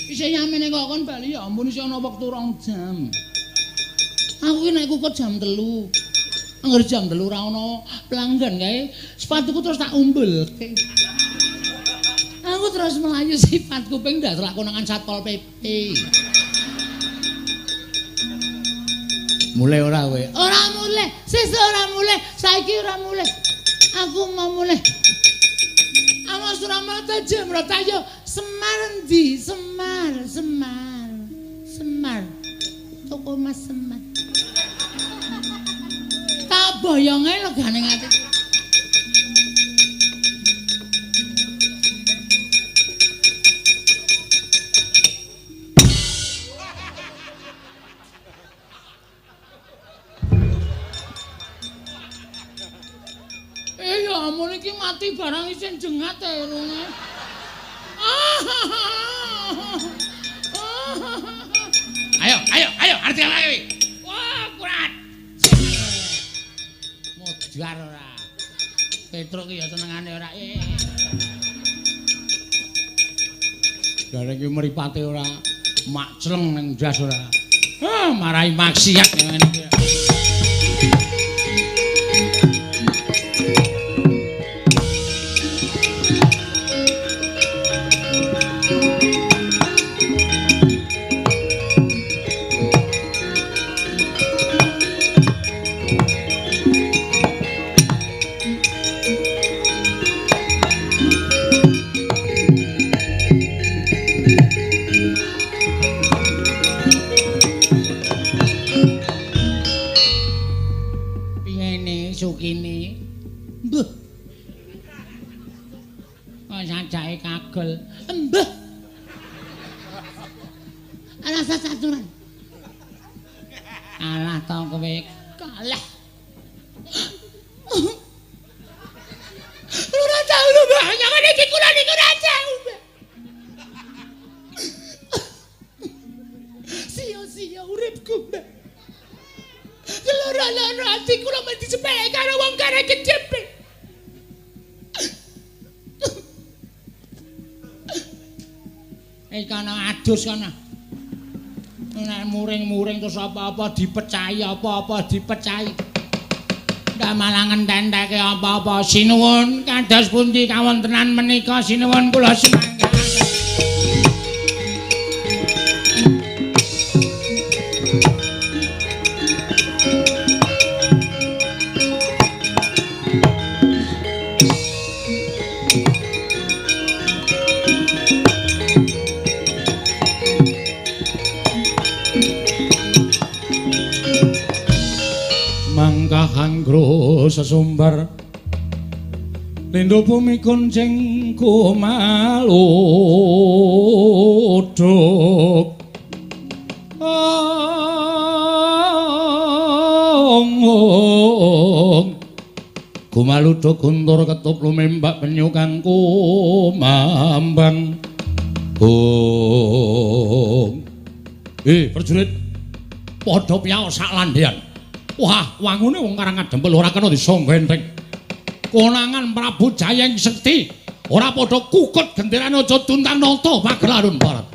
Isih nyamene kok kon bali ya ampun isih ana wektu 2 jam. Aku ki nek kukut jam 3. Angger jam 3 ora ana pelanggan kae, sepatuku terus tak umbelke. Aku terus melayu sifat kuping ndak konangan Satpol PP. Mulai ora kowe? Ora mulai, sesuk ora mulai, saiki ora mulai. Aku mau mulai. Awas ora mata jamrat ayo Semar endi? Semar. Toko Mas Semar. Tak boyonge legane atiku. Ya ampun iki mati barang isin jengat e lunge. Ayo, arti ayo. Wah, kurat. Modar ora. Petruk ki ya senengane ora. Gareng ki mripate ora makcleng ning ndas ora. Marahi maksiat ngene iki. Sukini. Mbah. Kok sajake kagel. Mbah. Alah saturan. Alah to kowe kalah. Ora tau lho, Mbah. Nyangane iki kula niku ora tau. Sia-sia uripku, Mbah. Loro-loro ati kula men disepelek karo wong karek gedhe. Kana adus kana. Nek muring-muring terus apa-apa dipecahi, apa-apa dipecahi. Ndak malah ngententeke apa-apa. Sinuwun kados pundi kawontenan menika sinuwun kula semangga. Anggro sesumbar lindho bumi kuncing kumaluduk kumaluduk guntur ketup lumembak penyu kang kumambang prajurit padha piyaos sak landhean. Wah, wangune wong karangan dempel ora kena disangga enteng. Konangan Prabu Jayeng Sekti ora padha kukut genderan aja tuntang nata pagelaran barat.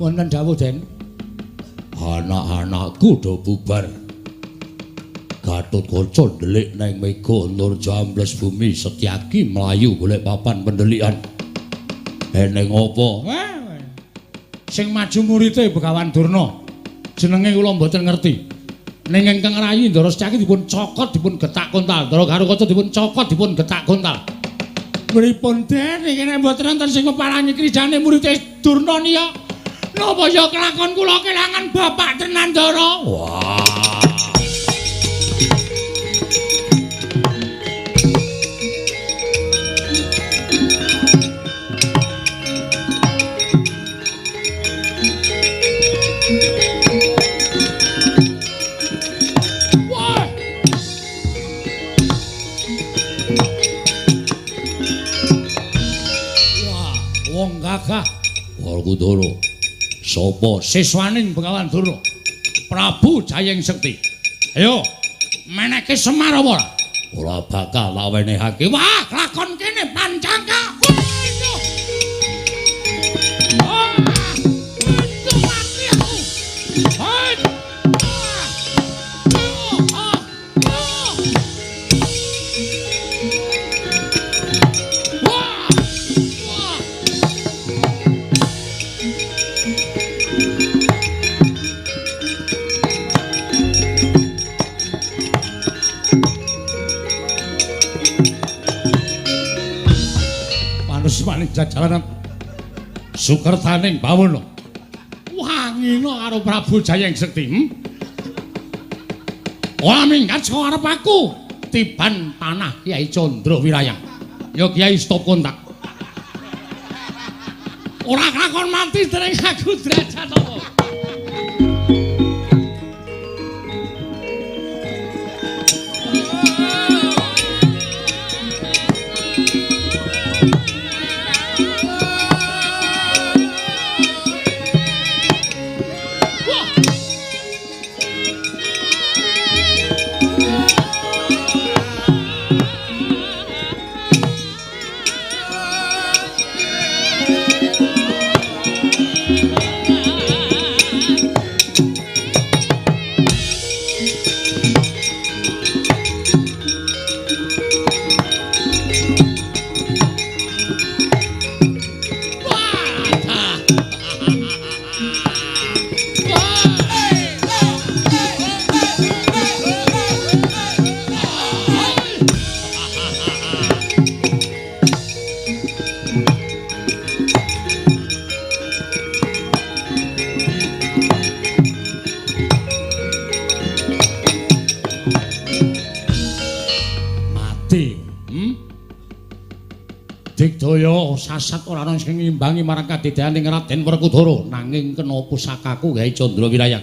Wonten dawuh, Den. Anak-anakku do bubar. Gatotkaca ndelik nang Mega Nurja ambles bumi Setyaki mlayu golek papan pendelikan. Eneng apa? Sing maju murite Begawan Durna. Jenenge kula mboten ngerti. Ning ingkang rayi Ndara Setyaki dipun cokot dipun getak kontal, Ndara Garukaca dipun cokot dipun getak kontal. Pripun Den iki nek mboten enten sing kepalangi krijane murid Durna niya. Napa ya kelakon kula kelangan bapak tenan Ndara? Wah. Wong gagah Werkudara. Sapa siswaning Bengawan Durna? Prabu Jayeng Sekti. Ayo, meneke Semar apa ora? ora bakal tak wenehake. Wah, lakon kene pancangka. Maning jajaran Sukertaning Bawana wangina karo Prabu Jayeng Sekti. Ora minggat saka arep aku tiban panah Kyai Candra Wirayang. Ya Kyai stop kontak. Ora kakon mati dereng aku derajat apa. Digdaya sasat ora ana sing ngimbangi marang kadidayaning Raden Werkudara nanging kena pusakaku Kyai Candra Wirayang.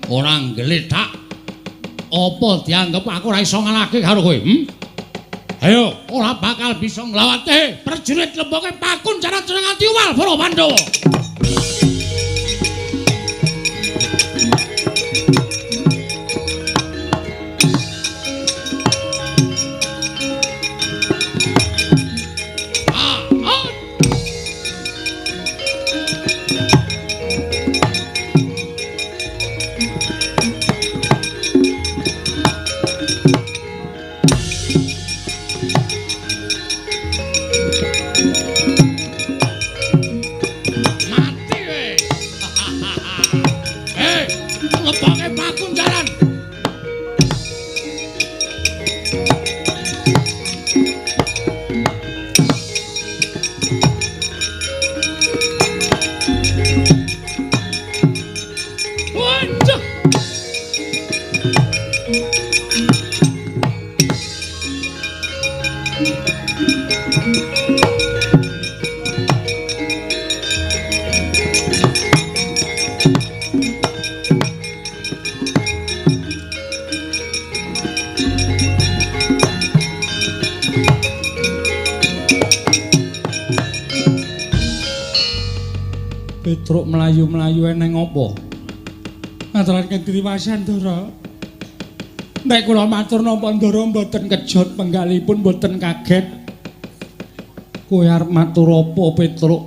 Ora nggledak apa dianggep aku ora iso ngalahke karo kowe? Ayo, ora bakal bisa nglawate prajurit lemboke pakun cara nganti uwal para Pandhawa. Petruk melayu-melayu eneng apa? Ngaturaken driwasan Ndara. Nek kula matur napa Ndara mboten kejot penggalipun mboten kaget. Kowe arep matur apa Petruk?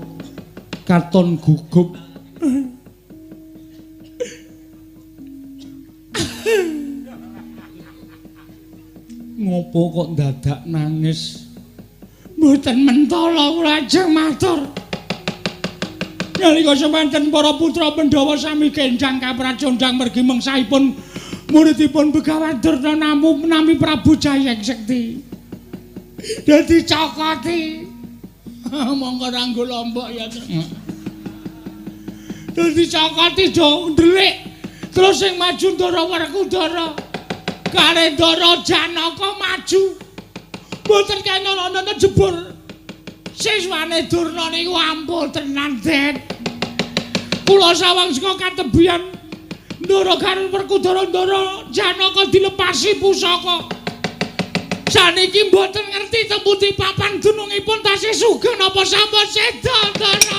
Katon gugup. Ngopo kok dadak nangis? Mboten mentala kula ajeng matur. Nalika semanten para putra Pandhawa sami genjang kapracondang mergi mengsahipun muridipun Begawan Durna nami Prabu Jayeng Sekti. Dadi cokoti. Monggo ranggo lombok ya. Dadi cokoti do ndelik. Terus sing maju Ndara Werkudara. Kare Ndara Janaka maju. Mboten kena jebul. Siswane Durna niku ampun tenan, Den. Kula sawang saka katebian Ndara karo Werkudara Ndara Janaka dilepasi pusaka. Saniki mboten ngerti temputi papan dunungipun tasih sugih napa sampun seda, Ndara.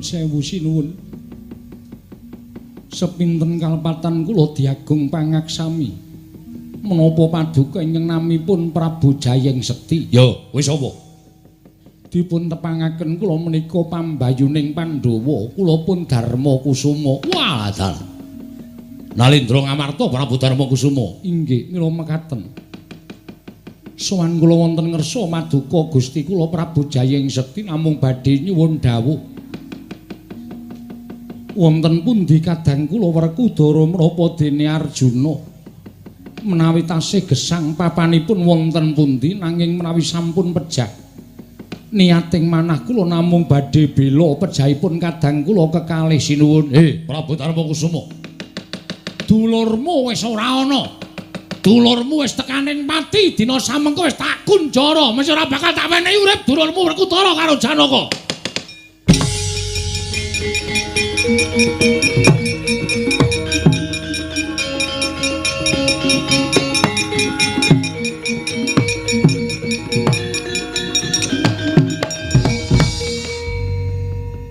Sewu sinuwun. Sepinten kalpatan kula diagung pangaksami. Menapa paduka ingkang namipun Prabu Jayeng Sekti? Yo, wis apa? Dipun tepangaken kula menika pambayuning Pandhawa, kula pun Darma Kusuma. Wah, dal. Nalindra Ngamarta Prabu Darma Kusuma. Inggih, mila mekaten. Sowan kula wonten ngersa maduka Gusti kula Prabu Jayeng Sekti namung badhe nyuwun dawuh. Wonten pundi kadang kula Werkudara menapa dene Arjuna menawi tasih gesang papanipun wonten pundi nanging menawi sampun pejah niating manah kula namung badhe bela pejahipun kadang kula kekalih sinuwun. Prabu Darma Kusuma. Dulurmu wis ora ana. Dulurmu wis tekaning pati dina samengko wis tak kunjara mesti ora bakal tak wenehi urip dulurmu Werkudara karo Janaka.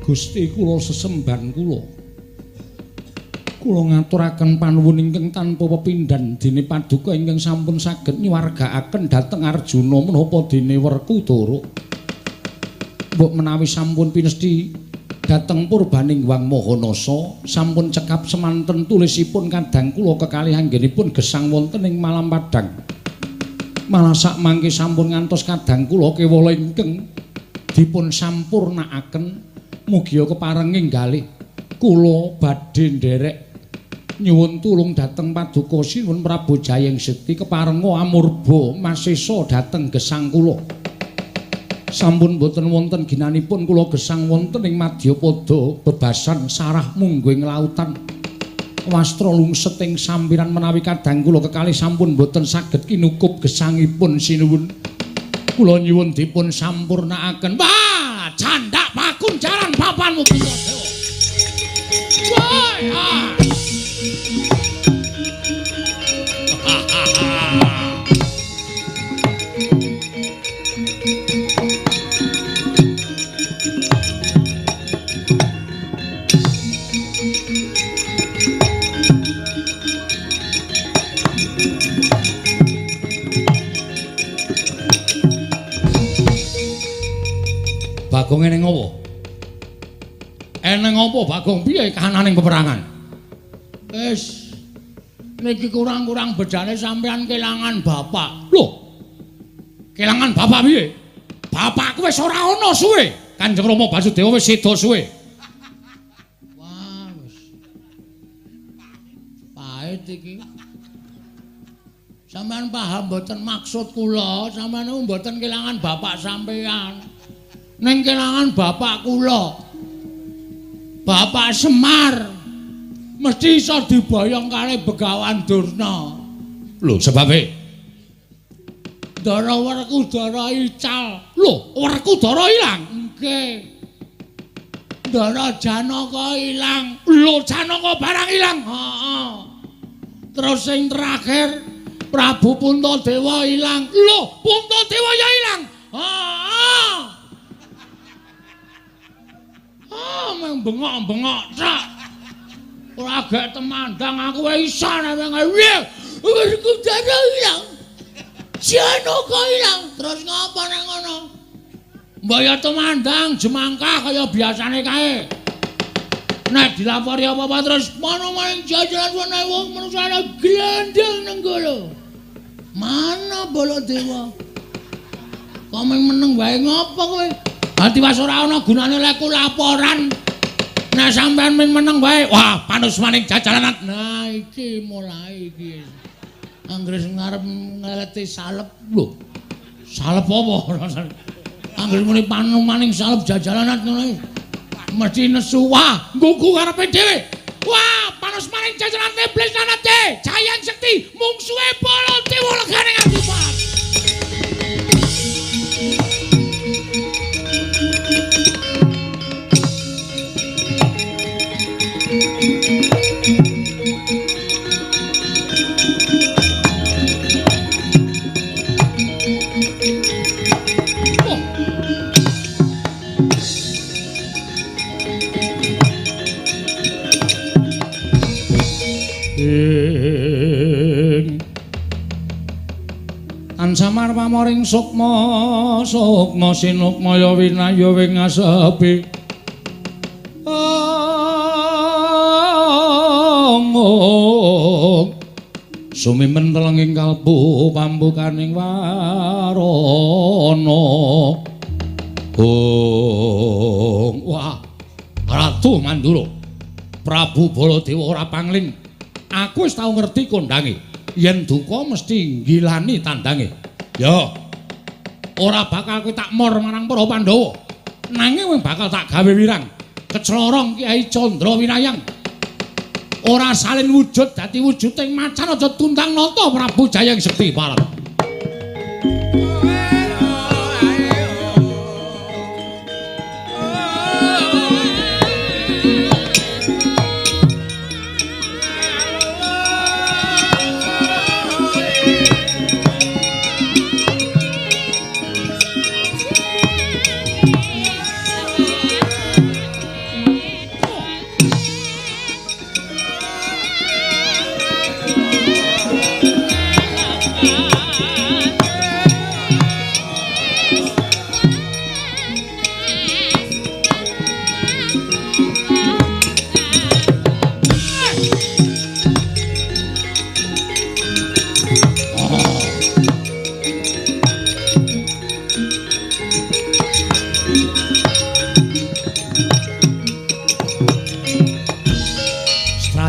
Gusti kula sesemban kula ngaturaken panuwun ingkang tanpa pepindhan dene paduka ingkang sampun saged nyuwargakaken dhateng Arjuna menapa dene Werkudara. Mbok menawi sampun pinesti dhateng purbaning Wang Mahanasa sampun cekap semanten tulisipun kadang kula kekalih anggenipun gesang wonten ing Malam Padang. Malah sak mangke sampun ngantos kadang kula kewala ingkang dipun sampurnakaken. Mugia keparenging galih kula badhe nderek nyuwun tulung dhateng paduka sinuwun Prabu Jayeng Sekti keparenga amurba masesa dhateng gesang kula. Sampun boten wonten ginanipun kula gesang wonten ing Madyapada bebasan sarah mungguing lautan. Wastra lungset ing sampiran menawi kadang kula kekalih sampun boten saged kinukup gesangipun sinuwun. Kula nyuwun dipun sampurnakaken. Wah, candak pakunjaran papanmu Puntadewa. Wah. Bagong eneng apa? Eneng apa Bagong piye kahananing peperangan? Wis niki kurang-kurang bedane sampean kelangan bapak. Lho. Kelangan bapak piye? Bapakku wis ora ana suwe. Kanjeng Rama Basudewa wis seda suwe. Wah, wis. Pahit iki. Sampeyan paham mboten maksud kula, sampeyan mboten kelangan bapak sampeyan. Ning kelangan bapak kula. Bapak Semar mesti iso diboyong kali Begawan Durna. Lho, sebabe Ndara Werkudara ical. Lho, Werkudara ilang. Nggih. Ndara Janaka ilang. Lho, Janaka barang ilang. Heeh. Terus sing terakhir Prabu Puntadewa ilang. Lho, Puntadewa ya ilang. Heeh. bengok-bengok sak. Ora gek temandang aku wae iso nek piye. Wis kudara ilang. Janaka ilang. Terus ngapa nek ngono? Mbaya temandang jemangkah kaya biasane kae. Nek dilapori apa-apa terus mana maning jajaran wene wong manusane glendeng nang kono. Mana Baladewa? Kok meneng wae ngopo kowe? Ati was ora ana gunane lek laporan. Nek sampean meneng wae, wah panus maning jajaran. Nah iki mulai iki. Anggres ngarep ngeleti salep lho. Salep apa? Anggres muni panus maning salep jajaran ngono. Mesti nesu wah nggugu karepe dhewe. Wah panus maning jajaran iblis nanate. Jayang Sekti mungsuhe Baladewa legane Adipat. Tan samar pamoring sukma sinukmaya winaya wing asepi sumimen telenging kalbu pambukaning warana wah Ratu Mandura Prabu Baladewa ora pangling aku wis tau ngerti kondange yen duka mesti nggilani tandange. Ya. Ora bakal kowe tak mor marang para Pandhawa. Nanging kowe bakal tak gawe wirang. Keclorong Kyai Candra Winayang. Ora salin wujud dadi wujuding macan aja tundang nata Prabu Jayang Sekti Parat.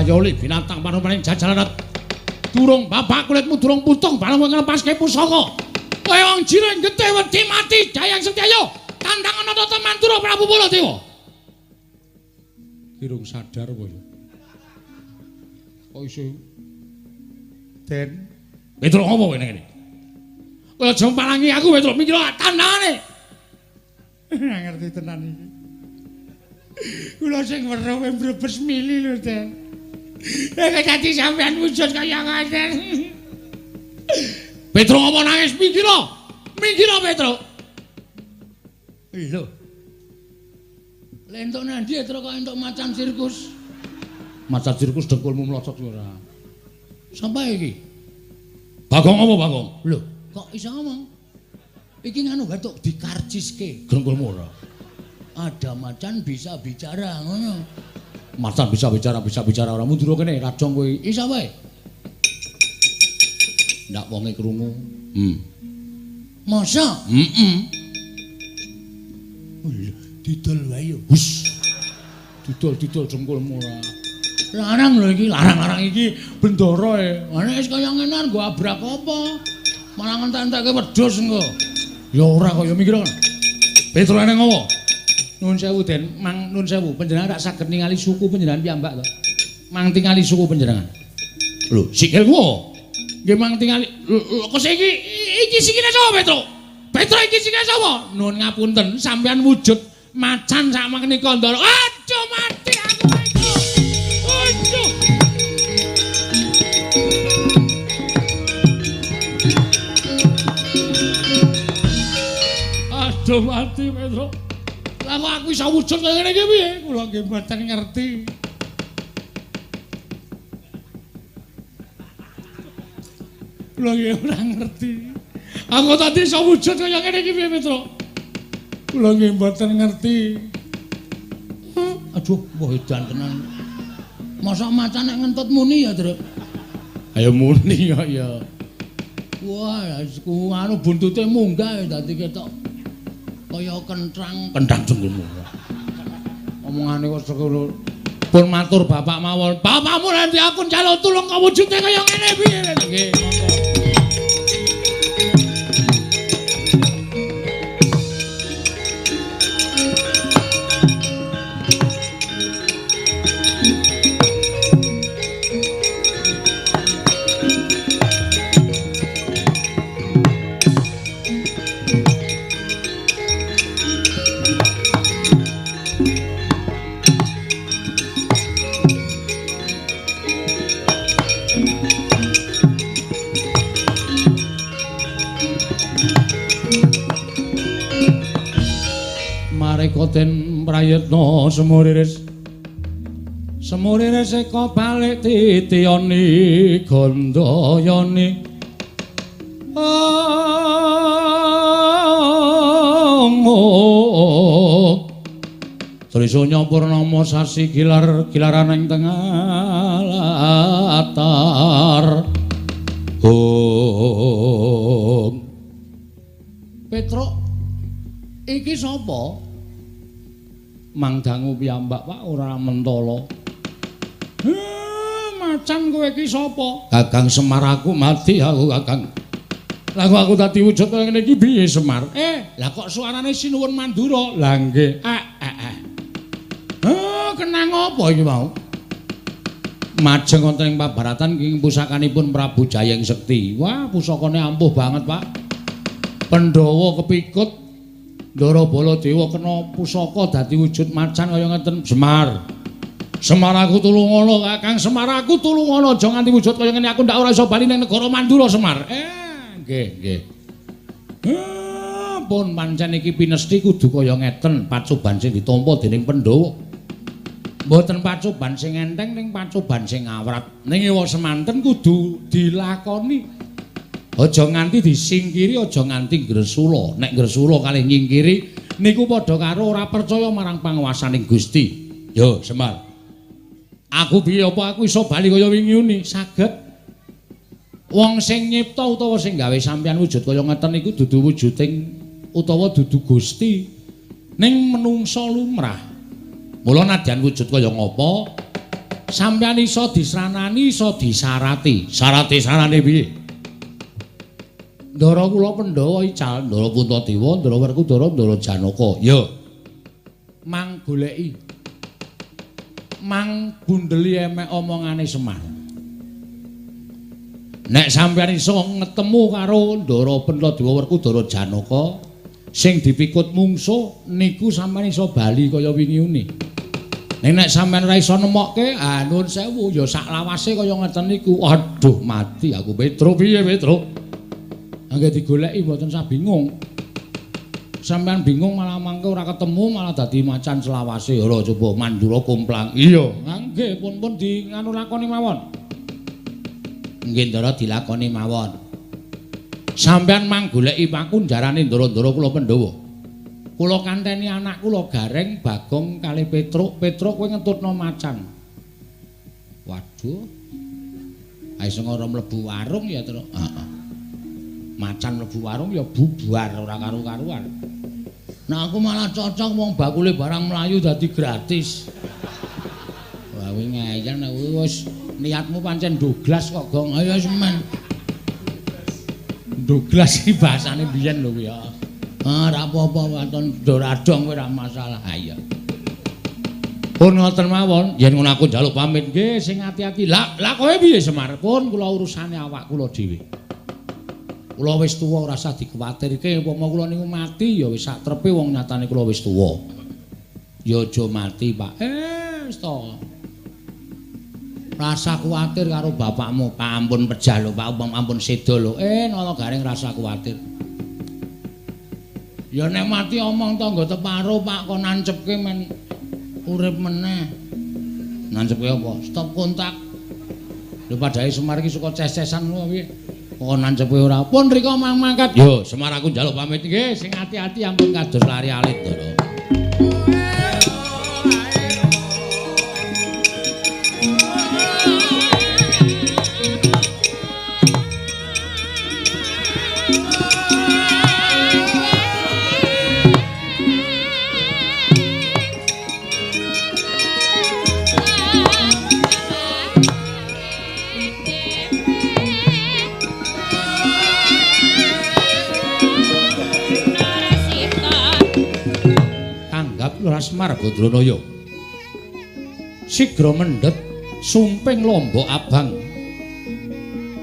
Yoli binatang panupaning jajalan durung bapak kulitmu durung putung bareng nglepaske pusaka kowe wong jireng getih wedi mati Jayang Sekti ayo tandangan nata Mandura Prabu Baladewa kirung sadar kowe kok iso Den Petruk ngopo kowe ngene kowe aja mpalangi aku Petruk mikir tandangane ngerti tenan iki kula sing weruh mbrebes mili lho Den nek dadi sampean wujud kaya ngaten. Petruk apa nangis mikira? Mikira Petruk. Lho. Lentuk nandi Petruk kok entuk macan sirkus. Macan sirkus dengkulmu mlocot ora. Sampai iki. Bagong apa Bagong? Lho, kok iso ngomong? Iki nganu gatuk dikarciske dengkulmu ora. Ada macan bisa bicara ngono. Macan bisa bicara ora mundur kene rajong kowe isa wae ndak wonge krungu masa didol wae yo hus didol jengkulmu ora larang lho iki larang iki bendara e ana wis kaya ngene nggo abrak apa malah ngentek-enteke wedhus engko ya ora kaya mikir Petruk ene ngopo Nun sewu Den, Mang nun sewu, panjenengan tak saged ningali suku panjenengan piyambak to. Mang tingali suku panjenengan. Lho, sikilmu. Nggih mang tingali. Kok iki sikile sapa, Petruk? Petruk iki sikile sapa? Nun ngapunten, sampean wujud macan sak mangkene kandara. Aduh mati aku iki. Aduh. Aduh mati, Petruk. Lah kok aku iso wujud kaya ngene iki piye? Kula nggih mboten ngerti. Kula nggih ora ngerti. Aku tadi iso wujud kaya ngene iki piye, Petro? Kula nggih mboten ngerti. Aduh, mbah edan tenan. Masa macan nek ngentut muni ya, Tru? Ayo muni kok ya. Wah, anu buntute munggah dadi ketok kaya kentrang jengkulmu. Omongane kok sekono. Pun matur bapak mawon. Bapakmu nanti aku njaluk tulung kawujude kaya ngene piye? Nggih, monggo. Den prayetna semuriris eka balik titiyani gandayani Trisanya purnama sasi gilaran ing tengah latar Petruk iki sapa? Mangdangu piyambak Pak ora mentala. Macan kowe iki sapa? Kakang Semar aku mati aku Kakang. Lah kok aku dadi wujud kaya ngene iki piye Semar? Lah kok suarane Sinuwun Mandura? Lah nggih. Kenang apa iki mau? Majeng wonten ing pabaratan ing pusakanipun Prabu Jayeng Sekti. Wah, pusakane ampuh banget, Pak. Pandhawa kepikut Ndara Baladewa kena pusaka dadi wujud macan kaya ngeten Semar. Semar aku tulungono Kakang, Semar aku tulungono aja nganti wujud kaya ngene aku ndak ora iso bali ning negara Mandura Semar. Nggih. Pun pancen iki pinesti kudu kaya ngeten, pacoban sing ditampa dening Pandhawa. Mboten pacoban sing enteng ning pacoban sing awrat. Ning ewa semanten kudu dilakoni. Aja nganti disingkiri, aja nganti gresula. Nek gresula kalih nyingkiri niku padha karo ora percaya marang panguwasaning Gusti. Yo, Semar. Aku piye apa aku iso bali kaya wingi-wingi? Saged. Wong sing nyipta utawa sing gawe sampeyan wujud kaya ngeten niku dudu wujuding utawa dudu Gusti. Ning menungsa lumrah. Mula nadyan wujud kaya ngapa? Sampeyan iso disranani, iso disarati. Sarate-sarane piye? Ndara kula Pandhawa ical, Ndara Puntadewa, Ndara Werkudara, Ndara Janaka. Ya. Mang goleki. Mang bundeli emek omongane Semar. Nek sampeyan iso ngetemu karo Ndara Puntadewa, Werkudara, Janaka sing dipikut mungsuh niku sampeyan iso bali kaya wingi-wingi. Nek sampeyan ora iso nemokke, nuwun sewu ya sak lawase kaya ngeten niku. Aduh, mati aku Petro piye Petro? Angge digoleki mboten usah bingung. Sampeyan bingung malah mangke ora ketemu malah dadi macan selawase. Ora coba Mandura kumplang. Iya, nggih pun di nganu lakoni mawon. Nggih Ndara dilakoni mawon. Sampeyan mang goleki pakunjarane Ndara-ndara kula Pandhawa. Kula kanteni anak kula Gareng, Bagong kalih Petruk. Petruk kowe ngentutno macan. Waduh. Ae sing ora mlebu warung ya, Tru. Heeh. Macan mlebu warung ya bubar ora karu-karuan. Nah aku malah cocok wong bakule barang mlayu dadi gratis. Wah kuwi ngeyel nek wis niatmu pancen ndoglas kok Gong. Ayo semen. Ndoglas iki bahasane biyen lho ya. Ora apa-apa waton doradong kowe ora masalah. Ayo. Pun ngoten mawon, yen ngono aku njaluk pamit nggih sing ati-ati. Lah kowe piye Semar? Pun kula urusane awak kula dhewe. Kula wis tuwa ora usah dikuwatirke, upama kula niku mati ya wis sak trepe wong nyatane kula wis tuwa. Ya aja mati, Pak. Wis to. Rasa kuwatir karo bapakmu. Ampun pejah lho, Pak, ampun sedo lho. Nala Gareng rasa kuwatir. Ya nek mati omong tangga teparo Pak kon nancepke men urip meneh. Nancepke apa? Stop kontak. Lho padhae Semar iki suka ces-cesan lho piye? Kok nancepke ora. Pun rika mangkat. Yo, Semar aku njaluk pamit nggih, sing ati-ati ampun kados lari alit, Ndara. Semar Badranaya sigra mendhet sumping lombok abang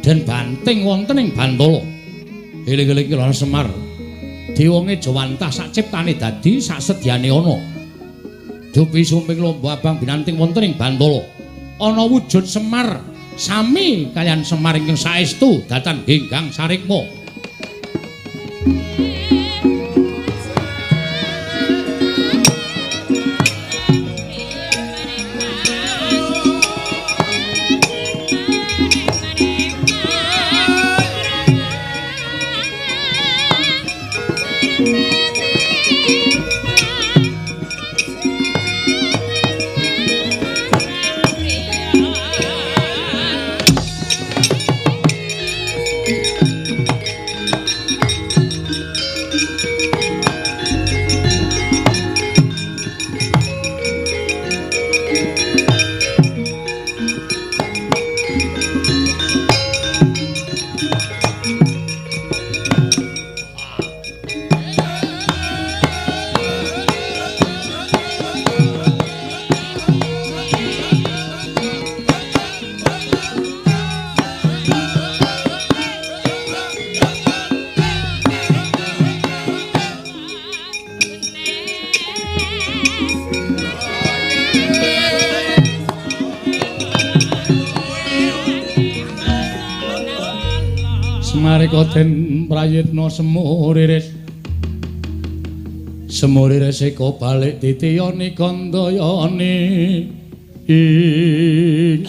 dan banting wonten ing Bantala. Eling-eling Lara Semar diwonge Jawantah sak ciptane dadi sak sedyane ana. Dupi sumping lombok abang binanting wonten ing Bantala. Ana wujud Semar sami kalian Semar ingkang saestu datan Genggang Sarikma. Den prayitna semuriris eka balik titiyane kandayane ing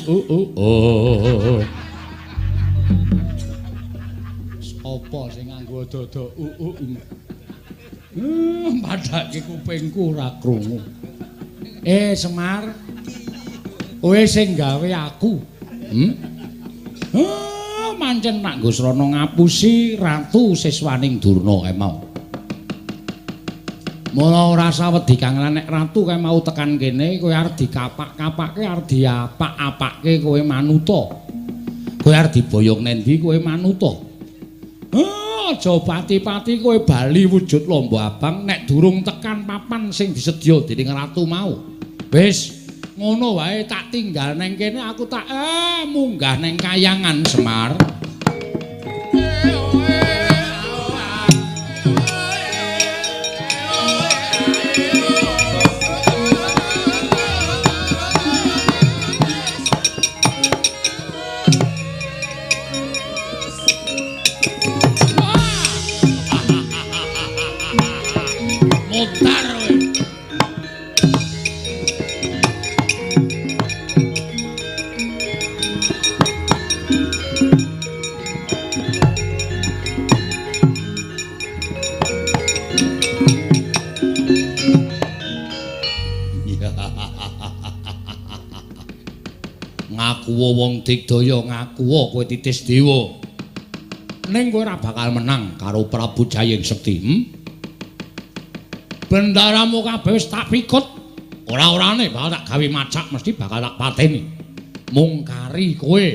apa sing nganggo dada padhake kupingku ora krungu. Semar kowe sing gawe aku pancen nak nggo srana ngapusi ratu siswaning Durna kae mau. Mula ora sawedi kang nek ratu kae mau tekan kene kowe arep dikapak-kapakke arep diapak-apakke kowe manuta. Kowe arep diboyong nendi kowe manuta. Aja pati-pati kowe bali wujud lomba abang nek durung tekan papan sing disedya dening ratu mau. Wis ngono wae tak tinggal neng kene aku tak munggah neng kayangan Semar. Wong digdaya ngaku kowe titis dewa. Ning kowe ora bakal menang karo Prabu Jayeng Sekti. Bendaramu kabeh wis tak pikut. Ora-orane bakal tak gawe macak mesti bakal tak pateni. Mung kari kowe.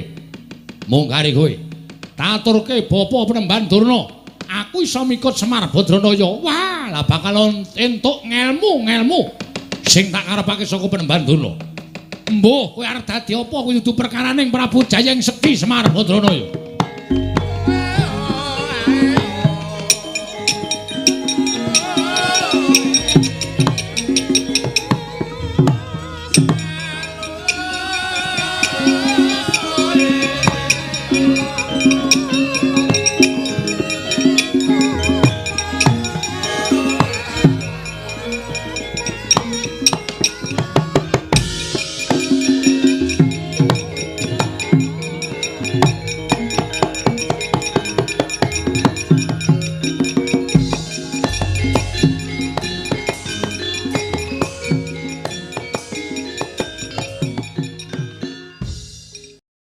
Tak aturke Bapa Penemban Durna. Aku iso mikut Semar Badranaya. Wah, lah bakal entuk ngelmu sing tak karepake saka Penemban Durna. Mbuh, kowe arep dadi apa kuwi dudu perkaraning Prabu Jayeng Sekti Semar Badranaya.